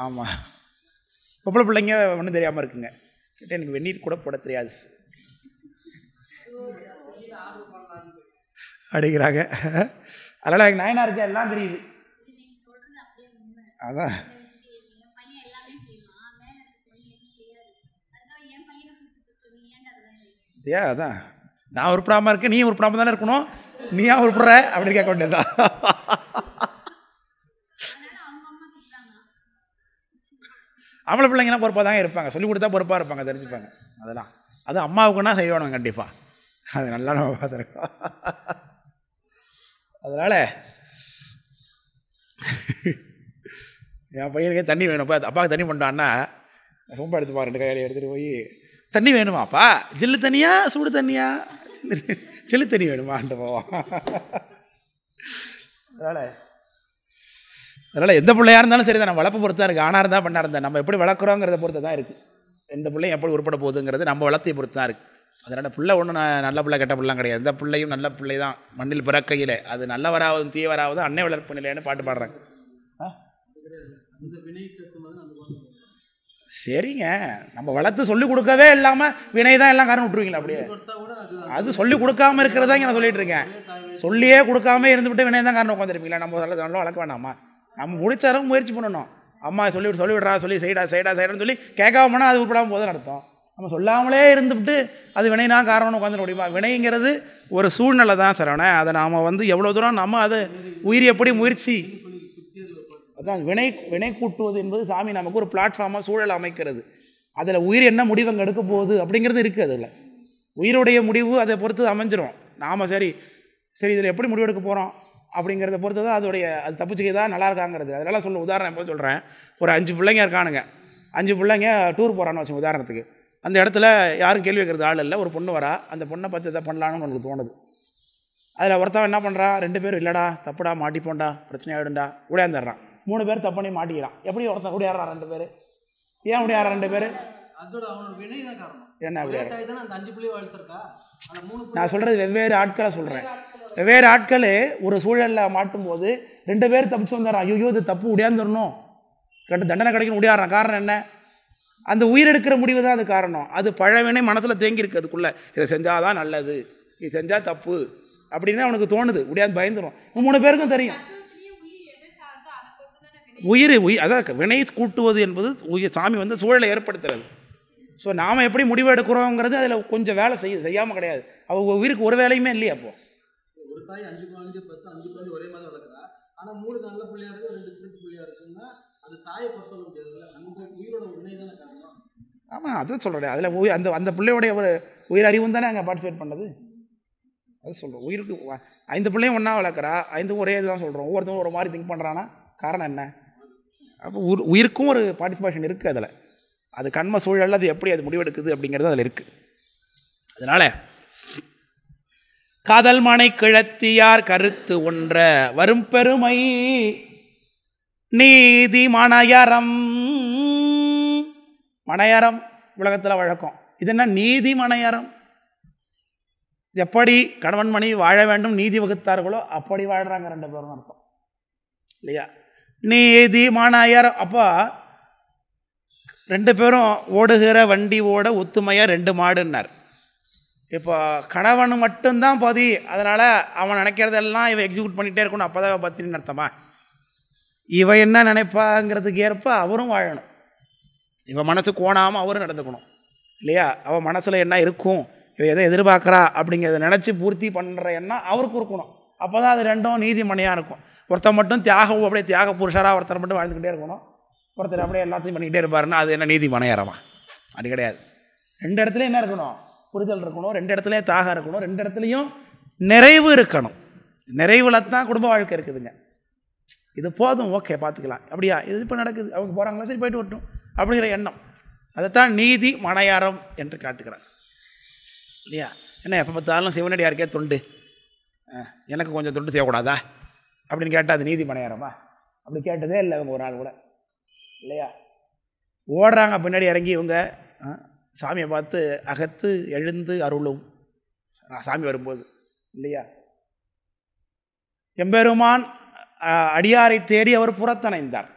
ஆமாம். பொம்பளை பிள்ளைங்க ஒன்றும் தெரியாமல் இருக்குங்க. கேட்டால் எனக்கு வெந்நீர் கூட போட தெரியாது அப்படிங்கிறாங்க. அதனால் எனக்கு நாயனா இருக்க எல்லாம் தெரியுது. அதான் அதான் நான் உருப்படாமல் இருக்கேன், நீ உருப்படாமல் தானே இருக்கணும், நீயா உருப்புற அப்படின்னு கேட்க வேண்டியதுதான். ஆம்பளை பிள்ளைங்கலாம் பொறுப்பாக தாங்க இருப்பாங்க, சொல்லிக் கொடுத்தா பொறுப்பாக இருப்பாங்க, தெரிஞ்சுப்பாங்க. அதெல்லாம் அது அம்மாவுக்குன்னா செய்யணும் கண்டிப்பாக. அது நல்லா நம்ம பார்த்துருக்கோம். அதனால் என் பையனுக்கே தண்ணி வேணும்ப்பா, அப்பாவுக்கு தண்ணி பண்ணான்னா ரொம்ப எடுத்துப்பா, 2 கையில எடுத்துகிட்டு போய் தண்ணி வேணுமாப்பா, ஜில்லு தண்ணியா சூடு தண்ணியா, ஜில்லு தண்ணி வேணுமான்ட்டு போவான். அதனால் எந்த பிள்ளையாக இருந்தாலும் சரி தான், நம்ம வளர்ப்பு பொறுத்தா இருக்குது. ஆணாக இருந்தால் பண்ணா இருந்தால் நம்ம எப்படி வளர்க்குறோங்கிறத பொறுத்து தான் இருக்குது. 2 பிள்ளையும் எப்படி உருப்பட போகுதுங்கிறது நம்ம வளர்த்தையை பொறுத்து தான் இருக்குது. அதனால் பிள்ளை ஒன்றும் நல்ல பிள்ளை கெட்ட பிள்ளைலாம் கிடையாது. எந்த பிள்ளையும் நல்ல பிள்ளை தான் மண்ணில் பிறக்கையில், அது நல்லவராவதும் தீயவராவதும் அன்னை வளர்ப்பு நிலைன்னு பாட்டு பாடுறாங்க. சரிங்க, நம்ம வளர்த்து சொல்லிக் கொடுக்கவே இல்லாமல் வினை தான் எல்லாம் காரணம் விட்டுருவீங்களா? அப்படியே அது சொல்லிக் கொடுக்காமல் இருக்கிறதா நான் சொல்லிட்டு இருக்கேன். சொல்லியே கொடுக்காம இருந்துவிட்டு வினை தான் காரணம் உட்காந்துருப்பீங்களா? நம்ம நல்லா வளர்க்க வேண்டாமா? நம்ம முடிச்சாலும் முயற்சி பண்ணணும். அம்மா சொல்லிவிடுறா, சொல்லி செய்டான்னு சொல்லி கேட்காம போனால் அது உருப்படாமல் போதுன்னு அர்த்தம். நம்ம சொல்லாமலே இருந்துவிட்டு அது வினைனா காரணம்னு உட்காந்துட முடியுமா? வினைங்கிறது ஒரு சூழ்நிலை தான் சரவண. அதை நாம் எவ்வளோ தூரம் நம்ம அதை உயிரி எப்படி முயற்சி, அதான் வினை கூட்டுவது என்பது சாமி நமக்கு ஒரு பிளாட்ஃபார்மாக சூழல் அமைக்கிறது. அதில் உயிர் என்ன முடிவு அங்கே எடுக்க போகுது அப்படிங்கிறது இருக்குது. அதில் உயிருடைய முடிவு அதை பொறுத்து அமைஞ்சிரும். நாம் சரி இதில் எப்படி முடிவு எடுக்க போகிறோம் அப்படிங்கிறத பொறுத்து தான் அது தப்பிச்சுக்கதா நல்லா இருக்காங்கிறது. அதெல்லாம் உதாரணம் எப்போ சொல்கிறேன், ஒரு 5 பிள்ளைங்க இருக்கானுங்க, 5 பிள்ளைங்க டூர் போகிறான்னு வச்சு உதாரணத்துக்கு. அந்த இடத்துல யாரும் கேள்வி வைக்கிறது ஆள் இல்லை. ஒரு பொண்ணு வரா, அந்த பொண்ணை பார்த்து எதை பண்ணலான்னு உனக்கு தோணுது. அதில் ஒருத்தவன் என்ன பண்ணுறான், 2 பேர் இல்லைடா தப்புடா மாட்டிப்போண்டா பிரச்சனை ஆகிடும்டா உடையாந்துடுறான். 3 பேர் தப்பு பண்ணி மாட்டிக்கிறான். எப்படி ஒருத்தன் உடையாடுறான் 2 பேர்? ஏன் உடையாடுறான் 2 பேர்? என்ன நான் சொல்கிறது வெவ்வேறு ஆட்களை சொல்கிறேன். வெவ்வேறு ஆட்கள் ஒரு சூழலில் மாட்டும் போது 2 பேர் தப்பிச்சு வந்துடுறான். ஐயோ இது தப்பு உடையாந்துடணும், தண்டனை கிடைக்கணும் உடையாடுறான். காரணம் என்ன? அந்த உயிரெடுக்கிற முடிவு தான் அது காரணம். அது பழவினை மனசில் தேங்கியிருக்கு. அதுக்குள்ளே இதை செஞ்சால் தான் நல்லது, இது செஞ்சால் தப்பு அப்படின்னு அவனுக்கு தோணுது. உடையாது பயந்துடும். 3 பேருக்கும் தெரியும் உயிர் அதான் வினை கூட்டுவது என்பது சாமி சூழலை ஏற்படுத்துறது. ஸோ நாம் எப்படி முடிவு எடுக்கிறோங்கிறது அதில் கொஞ்சம் வேலை செய்யாமல் கிடையாது. அவங்க உயிருக்கு ஒரு வேலையுமே இல்லையா? அப்போ ஒரு தாய் 5 குழந்தை 5 குழந்தை ஒரே மாதிரி வளர்க்குறா, ஆனால் 3 நல்ல பிள்ளையா இருக்கு, 2 திருட்டு பிள்ளையா இருக்குன்னா அது தாயை குறை சொல்ல முடியாது. அந்த உயிரோட வினை தானே காரணம். ஆமாம், அதான் சொல்கிறேன். அதில் அந்த பிள்ளையோடைய ஒரு உயிர் அறிவும் தானே அங்கே பார்ட்டிசிபேட் பண்ணது. அது சொல்கிறோம். உயிருக்கு 5 பிள்ளையும் ஒன்றா வளர்க்குறா, 5க்கும் ஒரே இதுதான் சொல்கிறோம். ஒவ்வொருத்தவங்க ஒரு மாதிரி திங்க் பண்ணுறான்னா காரணம் என்ன? அப்போ உயிருக்கும் ஒரு பார்ட்டிசிபேஷன் இருக்குது அதில். அது கண்ம சூழல் அது எப்படி அது முடிவெடுக்குது அப்படிங்கிறது அதில் இருக்குது. அதனால் காதல் மனை கிழத்தியார் கருத்து ஒன்ற வரும் பெருமை நீதி மனையறம். மனையறம் உலகத்தில் வழக்கம். இது என்ன நீதி மனையறம்? எப்படி கணவன் மனைவி வாழ வேண்டும் நீதி வகுத்தார்களோ அப்படி வாழ்கிறாங்க ரெண்டு பேரும் அர்த்தம் இல்லையா? நீதி மனையறம். அப்போ ரெண்டு பேரும் ஓடுகிற வண்டி ஓட ஒத்துமையாக ரெண்டு மாடுன்னார். இப்போ கணவன் மட்டும்தான் பதி, அதனால் அவன் நினைக்கிறதெல்லாம் இவன் எக்ஸிக்யூட் பண்ணிகிட்டே இருக்கணும், அப்போ தான் பத்திரின்னு அர்த்தமா? இவன் என்ன நினைப்பாங்கிறதுக்கு ஏற்ப அவரும் வாழணும். இவன் மனசு கோணாமல் அவரும் நடந்துக்கணும் இல்லையா? அவன் மனசில் என்ன இருக்கும், இவன் எதை எதிர்பார்க்குறா அப்படிங்கிறத நினச்சி பூர்த்தி பண்ணுற எண்ணம் அவருக்கு இருக்கணும். அப்போ தான் அது ரெண்டும் நீதி மனையாக இருக்கும். ஒருத்தர் மட்டும் தியாகம் அப்படியே தியாக புருஷராக ஒருத்தர் மட்டும் வாழ்ந்துக்கிட்டே இருக்கணும், ஒருத்தர் அப்படியே எல்லாத்தையும் பண்ணிக்கிட்டே இருப்பாருன்னா அது என்ன நீதி மனையாரமா? அது கிடையாது. ரெண்டு இடத்துலையும் என்ன இருக்கணும்? புரிதல் இருக்கணும். ரெண்டு இடத்துலையும் தியாகம் இருக்கணும். ரெண்டு இடத்துலையும் நிறைவு இருக்கணும். நிறைவில் தான் குடும்ப வாழ்க்கை இருக்குதுங்க. இது போதும், ஓகே பார்த்துக்கலாம், அப்படியா இது இப்போ நடக்குது, அவங்க போகிறாங்களா, சரி போயிட்டு வரட்டும் அப்படிங்கிற எண்ணம். அதைத்தான் நீதி மனையாரம் என்று காட்டுகிறார் இல்லையா? என்ன எப்போ பார்த்தாலும் சிவனடியாருக்கே தொண்டு, எனக்கு கொஞ்சம் தொண்டு செய்யக்கூடாதா அப்படின்னு கேட்டால் அது நீதி மனையாரமா? அப்படி கேட்டதே இல்லை இவங்க ஒரு நாள் கூட இல்லையா? ஓடுறாங்க பின்னாடி இறங்கி இவங்க சாமியை பார்த்து அகத்து எழுந்து அருளும் சாமி வரும்போது இல்லையா? எம்பெருமான் அடியாரை தேடி அவர் புறத்தணைந்தார்.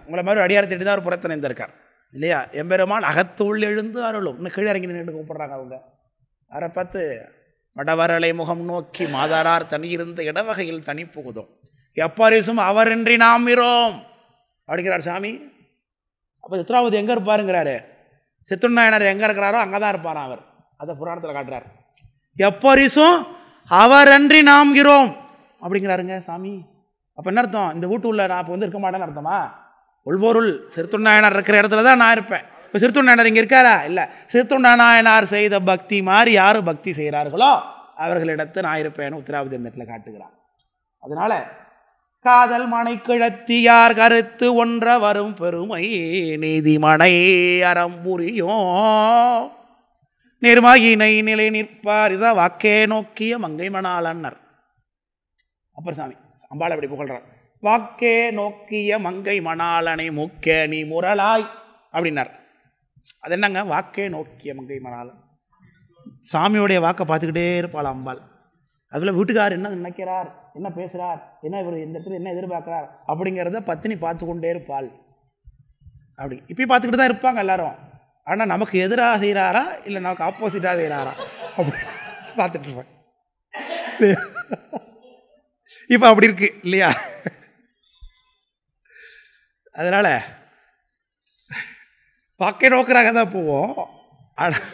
உங்களை மாதிரி அடியாரை தேடி தான் அவர் புறத்தணைந்திருக்கார் இல்லையா? எம்பெருமான் அகத்துள் எழுந்து அருளும். இன்னும் கீழே இறங்கி நின்று கூப்பிட்றாங்க அவங்க. அவரை பார்த்து மடவரலை முகம் நோக்கி மாதாரார் தனியிருந்த இடவகையில் தனி புகுதும் எப்பரிசும் அவரின்றி நாம் இரோம் அப்படிங்கிறார் சாமி. அப்போ சித்ராவதி எங்கே இருப்பாருங்கிறாரு? சித்துநாயனர் எங்கே இருக்கிறாரோ அங்கே தான் இருப்பார் அவர். அதை புராணத்தில் காட்டுறார். எப்பரிசும் அவரன்றி நாம் இரோம் அப்படிங்கிறாருங்க சாமி. அப்போ என்ன அர்த்தம்? இந்த வீட்டு உள்ள நான் இப்போ வந்து இருக்க மாட்டேன்னு அர்த்தமா? உள்பொருள் சிறுத்தொண்டாயனார் இருக்கிற இடத்துல தான் நான் இருப்பேன். இப்போ சிறுத்தொண்டாயனார் இங்கே இருக்காரா? இல்லை. சிறுத்தொண்டாயனார் செய்த பக்தி மாதிரி யார் பக்தி செய்கிறார்களோ அவர்களிடத்து நான் இருப்பேன்னு உத்திராவதி அந்த இடத்துல காட்டுகிறான். அதனால் காதல் மனை கிழத்தியார் கருத்து ஒன்ற வரும் பெருமை நீதிமனை அறம்புரியும் நிர்மகினை நிலை நிற்பார். இதான் வாக்கே நோக்கிய மங்கை மணாளன்னர். அப்புறம் சாமி அம்பாளை அப்படி புகழ்றார். வாக்கே நோக்கிய மங்கை மணாளனை முக்கிய நீ முரளாய் அப்படின்னார். அது என்னங்க வாக்கே நோக்கிய மங்கை மணாளன்? சாமியோடைய வாக்கை பார்த்துக்கிட்டே இருப்பாள் அம்பாள். அதில் வீட்டுக்கார் என்ன நினைக்கிறார், என்ன பேசுகிறார், என்ன இவர் இந்த இடத்துல என்ன எதிர்பார்க்குறார் அப்படிங்கிறத பத்தினி பார்த்து கொண்டே இருப்பாள். அப்படி இப்படி பார்த்துக்கிட்டு தான் இருப்பாங்க எல்லாரும். ஆனால் நமக்கு எதிராக செய்கிறாரா இல்லை நமக்கு ஆப்போசிட்டாக செய்கிறாரா அப்படி பார்த்துட்டு இருப்பேன். இப்போ அப்படி இருக்கு இல்லையா? அதனால் பார்க்க நோக்கிறாங்க தான் போவோம். ஆனால்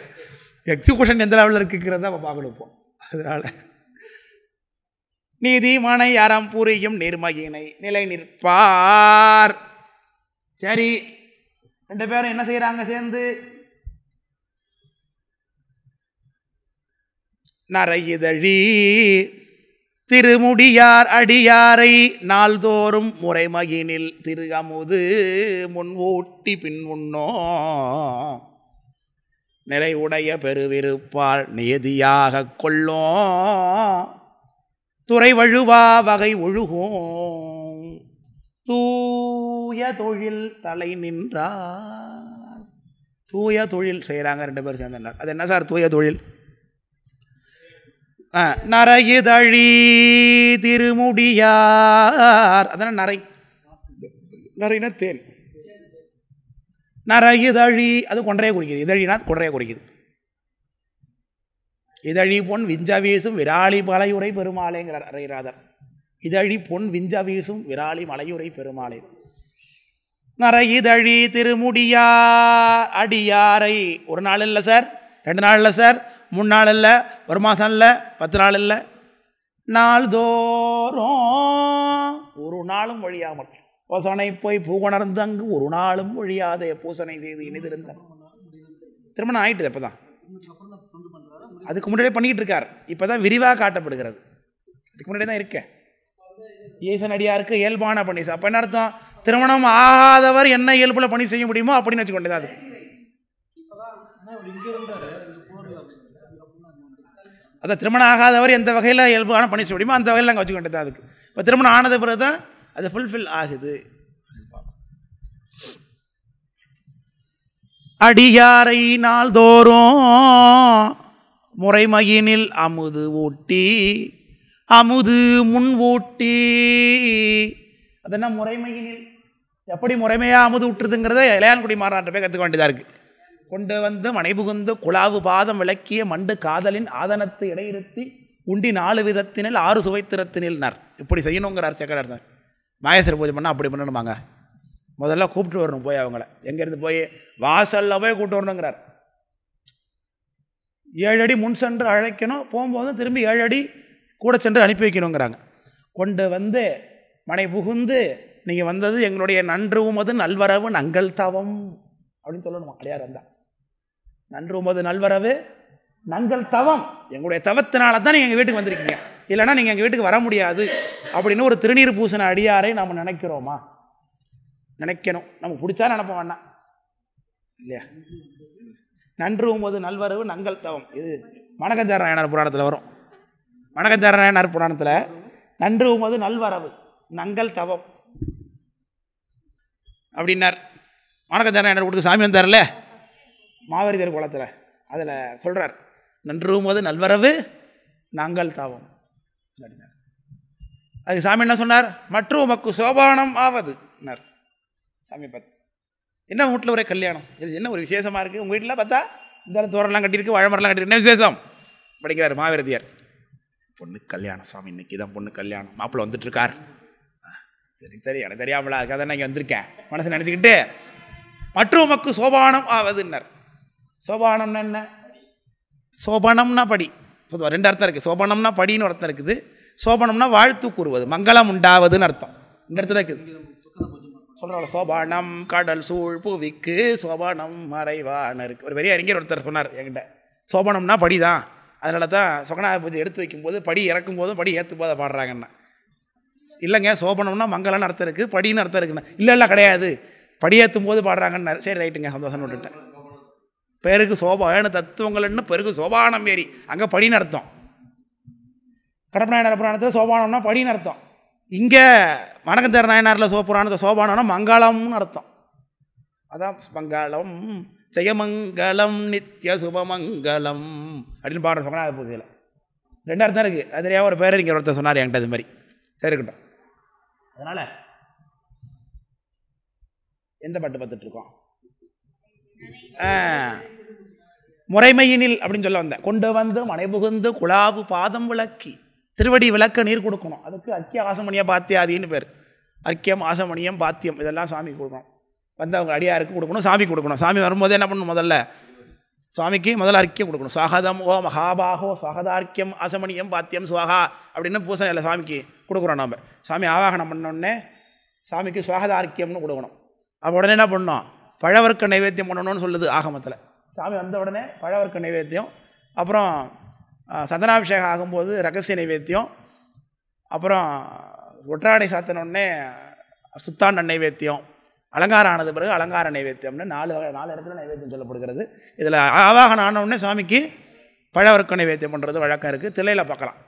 எக்ஸிக்யூஷன் எந்த லெவலில் இருக்குங்கிறத நம்ம பார்க்கணும் இப்போ. அதனால் நீதி மனை அறம் புரியும் நிர்மகினை நிலை நிற்பார். சரி, ரெண்டு பேரும் என்ன செய்கிறாங்க சேர்ந்து? நரையுதழி திருமுடியார் அடியாரை நாள்தோறும் முறைமகினில் திரு அமுது முன் ஊட்டி பின் உண்ணோ நிறைவுடைய பெருவிருப்பால் நியதியாக கொள்ளோம் துறை வழுவா வகை ஒழுகும் தூய தொழில் தலை நின்றார். தூய தொழில் செய்கிறாங்க ரெண்டு பேரும் சேர்ந்தார். அது என்ன சார் தூய தொழில்? நரையுதழி திருமுடியார், அதனால் நரைனா தேன். நரையுதழி அது கொன்றையை குறிக்குது. இதழினா கொன்றையை குறிக்குது. இதழி பொன் விஞ்ச வீசும் விராலி மலையுரை பெருமாளேங்கிறார் அரைராதர். இதழி பொன் விஞ்ச வீசும் விராலி மலையுரை பெருமாளே. நரையுதழி திருமுடியார் அடியாரை ஒரு நாள் இல்லை சார், 2 நாள் இல்லை சார், 3 நாள் இல்லை, 1 மாதம் இல்லை, 10 நாள் இல்லை, நாள்தோறும் ஒரு நாளும் ஒழியாமல் பூசனை போய் பூகணர்ந்து அங்கு ஒரு நாளும் ஒழியாதே பூசனை செய்து இனிதிருந்த திருமணம் ஆயிட்டுது. அப்போ தான் அதுக்கு முன்னாடியே பண்ணிக்கிட்டு இருக்கார். இப்போ தான் விரிவாக காட்டப்படுகிறது. அதுக்கு முன்னாடி தான் இருக்கேன். ஈசன் அடியாருக்கு இயல்பான பண்ணி. அப்போ என்ன அர்த்தம்? திருமணம் ஆகாதவர் என்ன இயல்பில் பணி செய்ய முடியுமோ அப்படின்னு வச்சுக்க வேண்டியது. அதுக்கு அதான் திருமணம் ஆகாதவர் எந்த வகையில் இயல்பான பணி செய்ய முடியுமோ அந்த வகையில் நாங்கள் வச்சுக்க வேண்டியது. அதுக்கு இப்போ திருமணம் ஆனது பிறகு தான் அது ஃபுல்ஃபில் ஆகுது. அடியாரை நாள்தோறும் முறைமையினில் அமுது ஊட்டி அமுது முன் ஊட்டி. அதென்ன முறைமையினில் எப்படி முறைமையாக அமுது ஊட்டுறதுங்கிறத இளையான்குடி மாறாட்ட போய் கற்றுக்க வேண்டியதாக இருக்குது. கொண்டு வந்து மனைபுகுந்து குழாவு பாதம் விளக்கிய மண்டு காதலின் ஆதனத்து இடையிருத்தி உண்டி 4 விதத்தினில் 6 சுவைத்திறத்தினில்னார். இப்படி செய்யணுங்கிறார் சேக்கடார் சார். மாயேஸ்வர பூஜை பண்ணால் அப்படி பண்ணணுமாங்க. முதல்ல கூப்பிட்டு வரணும் போய் அவங்கள எங்கேருந்து போய் வாசலில் போய் கூப்பிட்டு வரணுங்கிறார். 7 அடி முன் சென்று அழைக்கணும், போகும்போது திரும்பி 7 அடி கூட சென்று அனுப்பி வைக்கணுங்கிறாங்க. கொண்டு வந்து மனை புகுந்து நீங்கள் வந்தது எங்களுடைய நன்று உமது நல்வரவு நங்கள் தவம் அப்படின்னு சொல்லணுமா. அடையார் வந்தா நன்று உமது நல்வரவு நங்கள் தவம், எங்களுடைய தவத்தினால தான் நீங்கள் எங்கள் வீட்டுக்கு வந்திருக்கீங்க, இல்லைன்னா நீங்கள் எங்கள் வீட்டுக்கு வர முடியாது அப்படின்னு ஒரு திருநீர் பூசின அடியாரை நாம் நினைக்கிறோமா? நினைக்கணும். நமக்கு பிடிச்சா நினைப்போம் வேண்டாம் இல்லையா. நன்று உமது நல்வரவு நங்கள் தவம், இது மணக்கஞ்சார நாயனார் புராணத்தில் வரும். மணக்கஞ்சார நாயனார் புராணத்தில் நன்று உமது நல்வரவு நங்கள் தவம் அப்படின்னார். மணக்கஞ்சார நாயனார் வீட்டுக்கு சாமி வந்தார்ல மாவரிதர் குளத்தில், அதில் சொல்கிறார் நன்று உமது நல்வரவு நங்கள் தவம் அப்படின்னார். அதுக்கு சாமி என்ன சொன்னார்? மற்றும் உமக்கு சோபானம் ஆவது என்னார் சாமி பார்த்து. என்ன வீட்டில் ஒரே கல்யாணம், இது என்ன ஒரு விசேஷமாக இருக்குது உங்கள் வீட்டில் பார்த்தா இந்த தோரெல்லாம் கட்டியிருக்கு, வாழைமரம்லாம் கட்டியிருக்கு, என்ன விசேஷம் படிக்கிறார் மாவீரதியார். பொண்ணு கல்யாணம் சாமி, இன்னைக்கு தான் பொண்ணு கல்யாணம், மாப்பிள்ளை வந்துட்டுருக்கார். சரி எனக்கு தெரியாமல அதுக்காக தான் நான் வந்திருக்கேன் மனசு நினச்சிக்கிட்டு மற்றும் உமக்கு சோபானம் ஆவதுன்னார். சோபானம்னா என்ன? சோபனம்னா படி. பொதுவாக 2 அர்த்தம் இருக்குது. சோபனம்னா படின்னு ஒரு அர்த்தம் இருக்குது, சோபனம்னா வாழ்த்து கூறுவது, மங்களம் உண்டாவதுன்னு அர்த்தம். இந்த இடத்துல இருக்குது சொல்கிறாங்க. சோபானம் கடல் சூழ் புவிக்கு சோபானம் மறைவான இருக்குது. ஒரு பெரிய அறிஞர் ஒருத்தர் சொன்னார் என்கிட்ட, சோபனம்னா படி தான், அதனால தான் சொகநாத பூஜை எடுத்து வைக்கும்போது படி இறக்கும் போதும் படி ஏற்றும் போதை பாடுறாங்கண்ணா. இல்லைங்க சோபனம்னா மங்களம்னு அர்த்தம் இருக்குது, படின்னு அர்த்தம் இருக்குண்ணா. இல்லை கிடையாது, படியேற்றும் போது பாடுறாங்கன்னாரு. சரி ரைட்டுங்க சந்தோஷம்னு விட்டுட்டேன். பெருக்கு சோபான தத்துவங்கள்னு பெருக்கு சோபானம் ஏறி அங்கே படின்னு அர்த்தம். கடப்பநாயனார் புராணத்தில் சோபானம்னா படின்னு அர்த்தம். இங்கே மணக்கஞ்சார நாயனாரில் புராணத்தில் சோபானம்னா மங்களம்னு அர்த்தம். அதான் மங்களம் ஜெயமங்கலம் நித்ய சுபமங்கலம் அப்படின்னு பாடுற சொகநாத பூஜையில் 2 அர்த்தம் இருக்குது. அது தெரியாமல் ஒரு பேரறிஞர் ஒருத்தர் சொன்னார் என்கிட்ட இது மாதிரி. சரி இருக்கட்டும். அதனால் எந்த பாட்டு பார்த்துட்ருக்கோம்? முறைமையினில் அப்படின்னு சொல்ல வந்தேன். கொண்டு வந்து மனைபுகுந்து குழாவு பாதம் விளக்கி, திருவடி விளக்க நீர் கொடுக்கணும். அதுக்கு அர்க்கிய ஆசமணியம் பாத்தியாதின்னு பேர். அர்க்கியம் ஆசமணியம் பாத்தியம் இதெல்லாம் சாமி கொடுக்கணும். வந்து அவங்க அடியாருக்கு கொடுக்கணும், சாமி கொடுக்கணும். சாமி வரும்போது என்ன பண்ணணும்? முதல்ல சுவாமிக்கு முதல்ல அர்க்கியம் கொடுக்கணும். சுவாகதம் ஓ மகாபாகோ சுவாகதார்க்கியம் ஆசமணியம் பாத்தியம் சுவாகா அப்படின்னு பூசணை இல்லை சாமிக்கு கொடுக்குறோம். நாம் சாமி ஆவாகனம் பண்ணோடனே சாமிக்கு சுவாகதார்க்கியம்னு கொடுக்கணும். அப்போ உடனே என்ன பண்ணணும்? பழவர்க்க நைவேத்தியம் பண்ணணும்னு சொல்லுது ஆகமத்தில். சாமி வந்த உடனே பழவர்க்க நைவேத்தியம், அப்புறம் சந்தனாபிஷேகம் ஆகும்போது ரகசிய நைவேத்தியம், அப்புறம் ஒற்றாடை சாத்தினோடனே சுத்தாண்ட நைவேத்தியம், அலங்காரம் ஆனது பிறகு அலங்கார நைவேத்தியம்னு 4 இடத்துல நைவேத்தியம் சொல்லப்படுகிறது. இதில் ஆவாகனம் ஆனவுடனே சாமிக்கு பழவர்க்க நைவேத்தியம் பண்ணுறது வழக்கம் இருக்குது. தில்லையில் பார்க்கலாம்.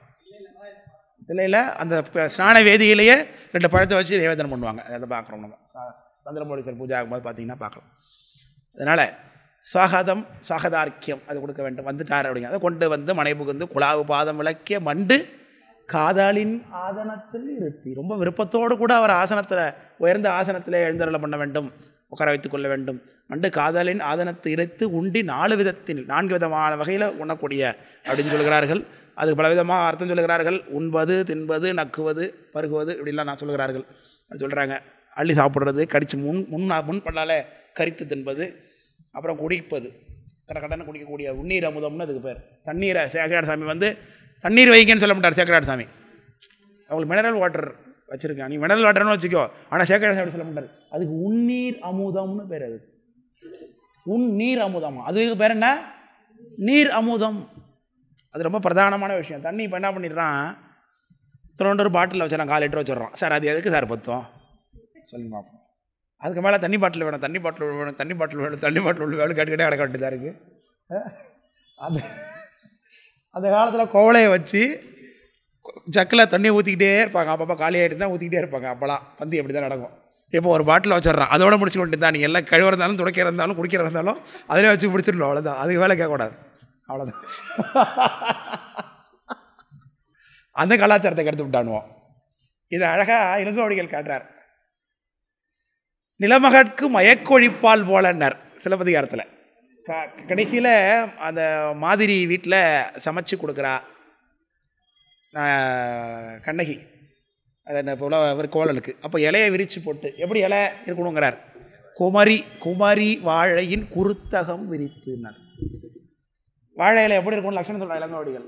தில்லையில் அந்த ஸ்நான வேதியிலேயே 2 பழத்தை வச்சு நைவேத்தியம் பண்ணுவாங்க. அதை பார்க்குறோம் நம்ம சந்திரமௌலீஸ்வரர் பூஜை ஆகும்போது பார்த்தீங்கன்னா பார்க்கலாம். அதனால் சுவாகதம் சுவாகதார்க்கியம் அது கொடுக்க வேண்டும். வந்துட்டார் அப்படிங்க. அதை கொண்டு வந்து மனைபுகுந்து குழாவு பாதம் விளக்கிய மண்டு காதாலின் ஆதனத்தில் இருத்தி, ரொம்ப விருப்பத்தோடு கூட அவர் ஆசனத்தில் உயர்ந்த ஆசனத்தில் எழுந்தருளை பண்ண வேண்டும், உட்கார வைத்துக் கொள்ள வேண்டும். மண்டு காதாலின் ஆதனத்தை இறைத்து உண்டி 4 விதத்தில் 4 விதமான வகையில் உண்ணக்கூடிய அப்படின்னு சொல்கிறார்கள். அதுக்கு பலவிதமாக அர்த்தம் சொல்லுகிறார்கள். உண்பது, தின்பது, நக்குவது, பருகுவது இப்படிலாம் நான் சொல்கிறார்கள். அது சொல்கிறாங்க. அள்ளி சாப்பிட்றது, கடித்து முன்பல்லால் கரித்து தின்பது, அப்புறம் குடிப்பது, கடன்னு குடிக்கக்கூடிய உண்ணீர் அமுதம்னு அதுக்கு பேர். தண்ணீரை சேக்கராட் சாமி வந்து தண்ணீர் வைங்கன்னு சொல்ல மாட்டார் சேக்கராட் சாமி. அவங்களுக்கு மினரல் வாட்டர் வச்சுருக்கேன், நீ மினரல் வாட்டர்னு வச்சுக்கோ, ஆனால் சேக்கராட் சாமி சொல்ல மாட்டார். அதுக்கு உண்ணீர் அமுதம்னு பேர். அது உண்ணீர் அமுதம், அதுக்கு பேர் என்ன? நீர் அமுதம். அது ரொம்ப பிரதானமான விஷயம். தண்ணி இப்போ என்ன பண்ணிடுறான், ஒரு பாட்டிலில் வச்சிடறான், 4 லிட்டர் வச்சிடறான். சார் அது எதுக்கு சார் பத்தும் சொல்லுங்க பார்ப்போம். அதுக்கு மேலே தண்ணி பாட்டில் வேணும், தண்ணி பாட்டில் வேணும், தண்ணி பாட்டில் வேணும், தண்ணி பாட்டில் வேணும் கேட்டுக்கிட்டே அடக்க வேண்டியதாக இருக்குது. அந்த அந்த காலத்தில் கோவலையை வச்சு ஜக்கில் தண்ணியை ஊற்றிக்கிட்டே இருப்பாங்க. அப்பப்போ காலி ஆகிட்டு தான் ஊற்றிக்கிட்டே இருப்பாங்க. அப்போலாம் பந்தி அப்படி தான் நடக்கும். இப்போ ஒரு பாட்டில் வச்சிடறான், அதோட முடிச்சு கொண்டு தான் நீங்கள் எல்லாம் கழுவ இருந்தாலும் துடைக்கிற இருந்தாலும் குடிக்கிற இருந்தாலும் அதிலே வச்சு முடிச்சிடலாம். அவ்வளோதான், அதுக்கு வேலை கேட்கக்கூடாது. அவ்வளோதான். அந்த கலாச்சாரத்தை கெடுத்து விட்டானுவோம். இது அழகாக இளங்கோவடிகள் காட்டுறார். நிலமகற்கு மயக்கொழிப்பால் போலன்னார் சிலப்பதிகாரத்தில். கடைசியில் அந்த மாதிரி வீட்டில் சமைச்சு கொடுக்குறா கண்ணகி, அது என்ன போல ஒரு கோலனுக்கு. அப்போ இலையை விரித்து போட்டு எப்படி இலை இருக்கணுங்கிறார். குமரி குமரி வாழையின் குருத்தகம் விரித்துனார். வாழை இலை எப்படி இருக்கணும் லட்சணம் சொல்கிறார் இளங்கோவடிகள்.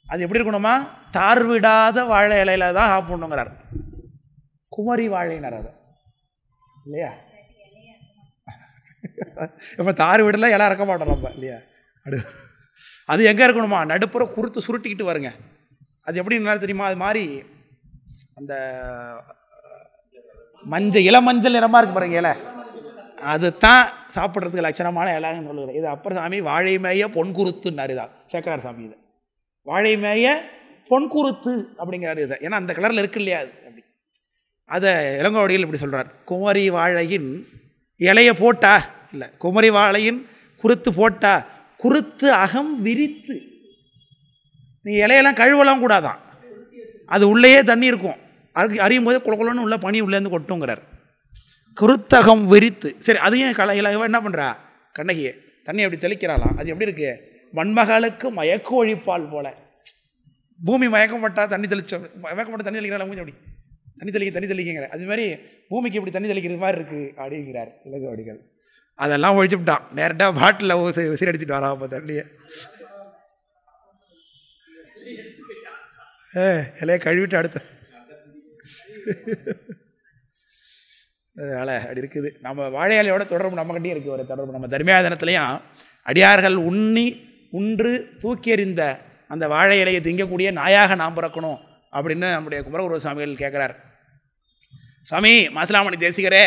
அது எப்படி இருக்கணுமா, தார் விடாத வாழை இலையில தான் சாப்பிடணுங்கிறார். குமரி வாழைனார் அது இல்லையா. இப்போ தார் வீடெல்லாம் இலை இறக்க மாட்டோம் நம்ம இல்லையா. அது எங்கே இருக்கணுமா, நடுப்புற குறுத்து சுருட்டிக்கிட்டு வருங்க. அது எப்படி நல்லா தெரியுமா, அது மாதிரி அந்த மஞ்சள் இளமஞ்சள் நிறமாக இருக்கு பாருங்க இலை, அது தான் சாப்பிட்றதுக்கு லட்சணமான இலைன்னு சொல்லுது. இது அப்பர் சாமி வாழை மேய பொன்குருத்துன்னாரு. இதான் சேக்கரார் சாமி. இது வாழை மேய பொன்குருத்து அப்படிங்கிறாரு. இதை ஏன்னா அந்த கலரில் இருக்கு இல்லையா அது அப்படி. அதை இளங்கோவடிகள் இப்படி சொல்கிறார். குமரி வாழையின் இலையை போட்டா இல்லை, குமரி வாழையின் குருத்து போட்டா குருத்து அகம் விரித்து. நீ இலையெல்லாம் கழுவலாம் கூடாதான், அது உள்ளேயே தண்ணி இருக்கும். அதுக்கு அறியும் போதே குளக்குளன்னு உள்ள பனி உள்ளேருந்து கொட்டுங்கிறார். குருத்தகம் விரித்து. சரி, அதையும் என்ன பண்ணுறா கண்ணகியை தண்ணி அப்படி தெளிக்கிறாளாம். அது எப்படி இருக்கு, மண்மகளுக்கு மயக்க ஒழிப்பால் போல. பூமி மயக்கப்பட்டா தண்ணி தெளிச்சோம், மயக்கப்பட்ட தண்ணி தெளிக்கிறாள் மூஞ்சி அப்படி தண்ணி தெளிக்கிங்கிற. அதுமாதிரி பூமிக்கு இப்படி தண்ணி தெளிக்கிறது மாதிரி இருக்குது அப்படிங்கிறார் இளங்கோவடிகள். அதெல்லாம் ஒழிச்சு விட்டான். நேரட்டாக பாட்டில் சீரடிச்சிட்டு வரா அப்போ தண்ணியை. இலையை கழுவிட்டு அடுத்த அதனால் அப்படி இருக்குது. நம்ம வாழை இலையோட தொடர்பு நம்மகிட்டே இருக்குது. ஒரு தொடர்பு நம்ம தர்மியாதனத்துலேயும் அடியார்கள் உன்று தூக்கி எறிந்த அந்த வாழை இலையை திங்கக்கூடிய நாயாக நாம் பிறக்கணும் அப்படின்னு நம்முடைய குமரகுரு சுவாமிகள் கேட்குறார். சாமி மாசிலாமணி தேசிகரே,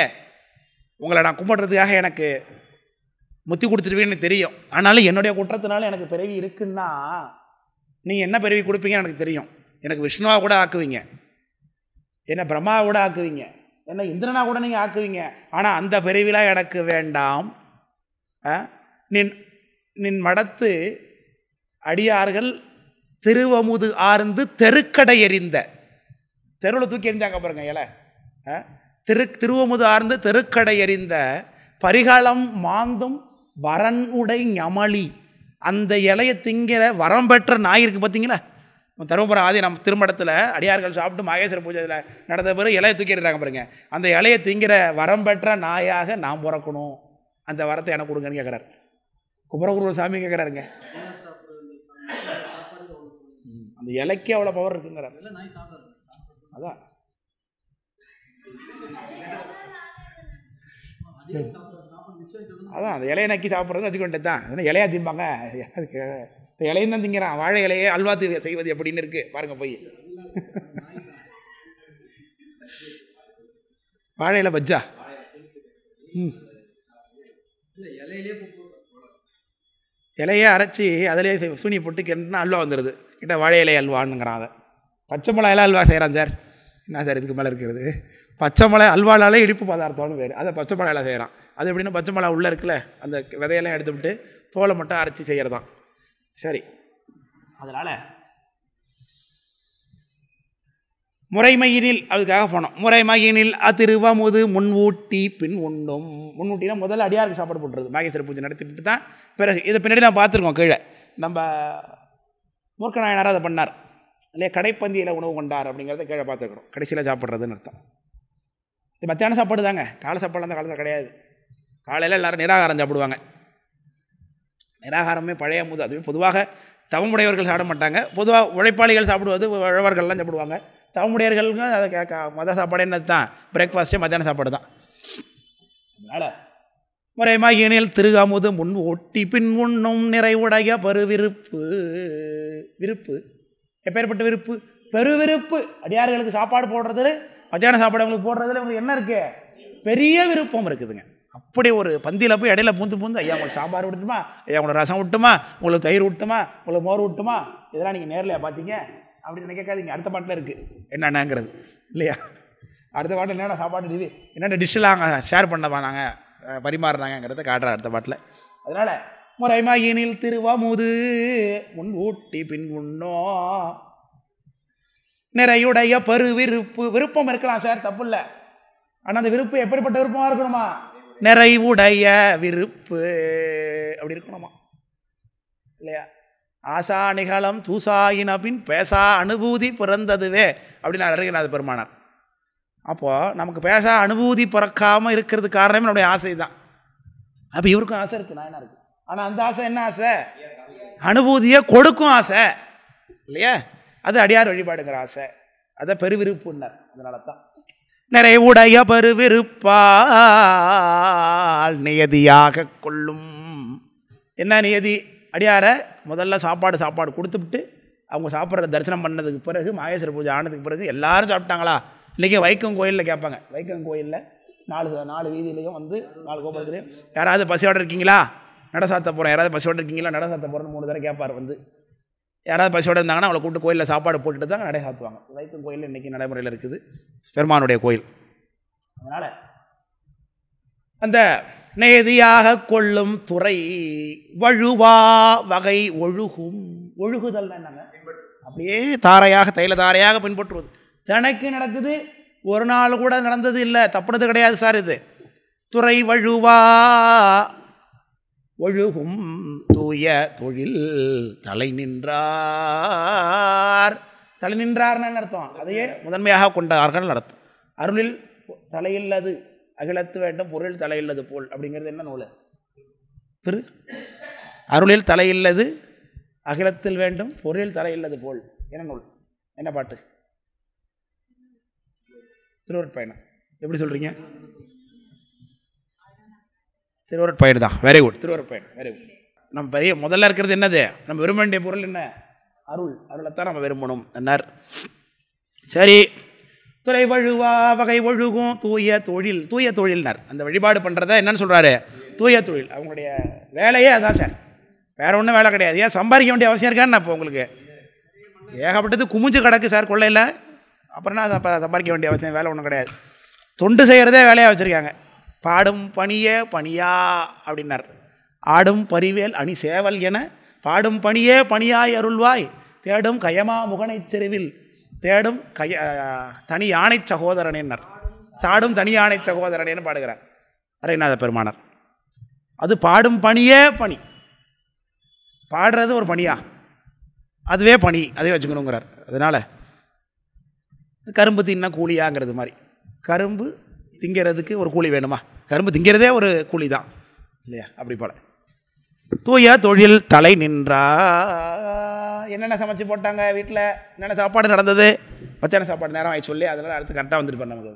உங்களை நான் கும்பிட்றதுக்காக எனக்கு முத்தி கொடுத்துருவீன்னு தெரியும். ஆனாலும் என்னுடைய குற்றத்தினால எனக்கு பிறவி இருக்குன்னா நீங்கள் என்ன பிறவி கொடுப்பீங்கன்னு எனக்கு தெரியும். எனக்கு விஷ்ணுவா கூட ஆக்குவீங்க, என்னை பிரம்மாவை கூட ஆக்குவீங்க, என்ன இந்திரனா கூட நீங்கள் ஆக்குவீங்க. ஆனால் அந்த பிறவிலாம் எனக்கு வேண்டாம். நின் மடத்து அடியார்கள் திருவமுது ஆர்ந்து தெருக்கடை எறிந்த, தெருவில் தூக்கி எறிஞ்சாங்க பாருங்க இலை, திருவமுது ஆர்ந்து தெருக்கடை எறிந்த பரிகாலம் மாந்தும் வரன் உடை ஞமளி. அந்த இலையை திங்கிற வரம் பெற்ற நாய் இருக்குது பார்த்தீங்களா. தருமபுரம் ஆதி நம்ம திருமடத்தில் அடியார்கள் சாப்பிட்டு மகேஸ்வர பூஜையில் நடந்த பிறகு இலையை தூக்கி எறிறாங்க பாருங்க. அந்த இலையை திங்கிற வரம் பெற்ற நாயாக நாம் பிறக்கணும், அந்த வரத்தை எனக்கு கொடுங்கன்னு கேட்குறாரு குமரகுரு சாமி கேட்குறாருங்க. அந்த இலைக்கு அவ்வளோ பவர் இருக்குங்கிறார். அதான் அதான் அந்த இலையை நக்கி சாப்பிட்றதுன்னு வச்சுக்க வேண்டியது தான். அதனால் இலையா திம்பாங்க, அதுக்கு இலையும் தான் திங்கிறான். வாழை இலையே அல்வா செய்வது எப்படின்னு இருக்கு பாருங்க. போய் வாழையில பஜ்ஜா இலையே அரைச்சி அதிலே சூனி போட்டு கிட்டனா அல்வா வந்துடுது. கிட்ட வாழை இலை அல்வானுங்கிறான். அதை பச்சை மிளகாயில் அல்வா செய்கிறான் சார். என்ன சார் இதுக்கு மேலே இருக்கிறது? பச்சை மிளகா அல்வானாலே இனிப்பு பதார்த்தம்னு வேறு, அதை பச்சை மிளகாயில் செய்கிறான். அது எப்படின்னா பச்சை மிளகா உள்ளே இருக்குல்ல, அந்த விதையெல்லாம் எடுத்துவிட்டு தோலை மட்டும் அரைச்சி செய்கிறதான். சரி, அதனால் முறைமையினில் அதுக்காக போனோம். முறைமையினில் திருவமுது முன்வூட்டி பின் உண்ணும். முன்வூட்டினா முதல்ல அடியாருக்கு சாப்பாடு போட்டுறது. மகேஸ்வர பூஜை நடத்திவிட்டு தான் பிறகு இதை பின்னாடி நான் பார்த்துருக்கோம். கீழே நம்ம மூர்க்க நாயனார் அதை பண்ணார் இல்லையா, கடைப்பந்தியில் உணவு கொண்டார் அப்படிங்கிறத கீழே பார்த்துருக்குறோம். கடைசியில் சாப்பிட்றதுன்னு அர்த்தம். இது மத்தியான சாப்பாடு தாங்க, காலை சாப்பாடு அந்த காலத்தில் கிடையாது. காலையில் எல்லோரும் நிராகாரம் சாப்பிடுவாங்க. நிராகாரமே பழைய முது. அதுவே பொதுவாக தவமுடையவர்கள் சாப்பிட மாட்டாங்க. பொதுவாக உழைப்பாளிகள் சாப்பிடுவது, உழவர்கள்லாம் சாப்பிடுவாங்க. தவமுடையர்களுக்கு அதை மத சாப்பாடு என்னது தான், பிரேக்ஃபாஸ்ட்டே மத்தியான சாப்பாடு தான். அதனால் முறைமையினில் திருஅமுது முன் ஒட்டி பின் உண்ணும் நிறைவுடைய பெருவிருப்பு. விருப்பு எப்பேற்பட்ட விருப்பு? பெருவிருப்பு. அடியார்களுக்கு சாப்பாடு போடுறது, மத்தியான சாப்பாடு அவங்களுக்கு போடுறதுல உங்களுக்கு என்ன இருக்குது? பெரிய விருப்பம் இருக்குதுங்க. அப்படி ஒரு பந்தியில் போய் இடையில பூந்து ஐயா உங்களுக்கு சாம்பார் விட்டுமா, ஐயா உங்களுக்கு ரசம் விட்டுமா, உங்களுக்கு தயிர் விட்டுமா, உங்களுக்கு மோர் விட்டுமா, இதெல்லாம் நீங்கள் நேர்லையா பார்த்தீங்க அப்படின்னு நினைக்காதீங்க. அடுத்த பாட்டில் இருக்குது என்னென்னங்கிறது இல்லையா? அடுத்த பாட்டில் என்னென்ன சாப்பாடு என்னென்ன டிஷ்ஷெலாம் ஷேர் பண்ணவா நாங்கள் பரிமாறுறாங்கிறத காட்டுறேன் அடுத்த பாட்டில். அதனால் முறைமையினில் திருவாமுது முன் ஊட்டி பின் உண்ணோ நிறையுடைய விருப்பம் இருக்கலாம் சார், தப்பு இல்லை. ஆனால் அந்த விருப்பு எப்படிப்பட்ட விருப்பமாக இருக்கணுமா? நிறைவுடைய விருப்பு அப்படி இருக்கணுமா இல்லையா? ஆசா நிகழம் தூசாயின பின் பேசா அனுபூதி பிறந்ததுவே அப்படின்னு அருகநாத பெருமானார். அப்போது நமக்கு பேசா அனுபூதி பிறக்காமல் இருக்கிறது காரணமே நம்முடைய ஆசை தான். அப்போ இவருக்கும் ஆசை இருக்குது, நான் என்ன இருக்குது. ஆனால் அந்த ஆசை என்ன ஆசை? அனுபூதியை கொடுக்கும் ஆசை இல்லையா? அது அடியார் வழிபாடுங்கிற ஆசை, அதை பெருவிருப்புன்னார். அதனால தான் நிறைவுடைய பெருவிருப்பால் நியதியாக கொள்ளும். என்ன நியதி? அடியாரை முதல்ல சாப்பாடு கொடுத்துவிட்டு அவங்க சாப்பிட்றத தரிசனம் பண்ணதுக்கு பிறகு மாகேஸ்வர பூஜை ஆனதுக்கு பிறகு எல்லாரும் சாப்பிட்டாங்களா? இன்றைக்கி வைக்கம் கோயிலில் கேட்பாங்க. வைக்கம் கோயிலில் 4 வீதியிலையும் 4 கோபுரத்துலையும் யாராவது பசியோடு இருக்கீங்களா, நட சாத்த போகிறோம், யாராவது பசியோடு இருக்கீங்களா, நட சாத்த போகிறோன்னு 3 தடவை கேட்பார். யாராவது பசியோடு இருந்தாங்கன்னா அவளை கூப்பிட்டு கோயிலில் சாப்பாடு போட்டுட்டு தான் நடை சாத்துவாங்க. வைக்கம் கோயிலில் இன்றைக்கி நடைமுறையில் இருக்குது, பெருமானுடைய கோயில். அதனால் அந்த நேதியாக கொள்ளும் துறை வழுவா வகை ஒழுகுதல் என்னங்க? அப்படியே தைல தாரையாக பின்பற்றுவது. தனக்கு நடக்குது, ஒரு நாள் கூட நடந்தது இல்லை, தப்புனது கிடையாது சார். இது துறை வழுவா ஒழுகும் தூய தொழில் தலை நின்றார்னு அர்த்தம். அதையே முதன்மையாக கொண்டார்கள் அர்த்தம். அருளில் தலையில்லது அகிலத்து வேண்டும் பொருள் தலையில்லது போல் அப்படிங்கிறது என்ன நூல்? அருளில் தலையில்லது அகிலத்தில் வேண்டும் பொருள் தலையில்லது போல் என்ன நூல்? என்ன பாட்டு? திருவருட்பயணம். எப்படி சொல்கிறீங்க? திருவருட்பயணம் தான். வெரி குட், திருவருட்பயணம், வெரி குட். நம்ம பெரிய முதல்ல இருக்கிறது என்னது? நம்ம விரும்ப வேண்டிய பொருள் என்ன? அருளைத்தான் நம்ம விரும்பணும் என்னார். சரி, துறை வழுவா வகை ஒழுகும் தூய தொழில்னார். அந்த வழிபாடு பண்ணுறத என்னன்னு சொல்கிறாரு? தூய தொழில். அவங்களுடைய வேலையே அதான் சார், வேறு ஒன்றும் வேலை கிடையாது. ஏன் சம்பாதிக்க வேண்டிய அவசியம் இருக்கான்னு இப்போ உங்களுக்கு ஏகப்பட்டது குமிஞ்சு கிடக்கு சார் கொள்ளையில். அப்புறம் என்ன சம்பாதிக்க வேண்டிய அவசியம்? வேலை ஒன்றும் கிடையாது. தொண்டு செய்கிறதே வேலையாக வச்சுருக்காங்க. பாடும் பணியே பணியா அப்படின்னார். ஆடும் பரிவேல் அணி சேவல் என பாடும் பணியே பணியாய் அருள்வாய் தேடும் கயமா முகனை செருவில் தேடும் தனி யானை சகோதரனேன்னர். சாடும் தனி யானை சகோதரனேன்னு பாடுகிறார் அருகநாத பெருமானார். அது பாடும் பணியே பணி. பாடுறது ஒரு பணியா? அதுவே பணி, அதே வச்சுக்கணுங்கிறார். அதனால் கரும்பு தின்னா கூலியாங்கிறது மாதிரி, கரும்பு திங்கிறதுக்கு ஒரு கூலி வேணுமா? கரும்பு திங்கிறதே ஒரு கூலி தான் இல்லையா? அப்படி போல் தூய தொழில் தலை நின்றா. என்னென்ன சமைச்சு போட்டாங்க வீட்டில், என்னென்ன சாப்பாடு நடந்தது, பச்சான சாப்பாடு நேரம் ஆகி சொல்லி அதனால் அடுத்து கரெக்டாக வந்துட்டு நமக்கு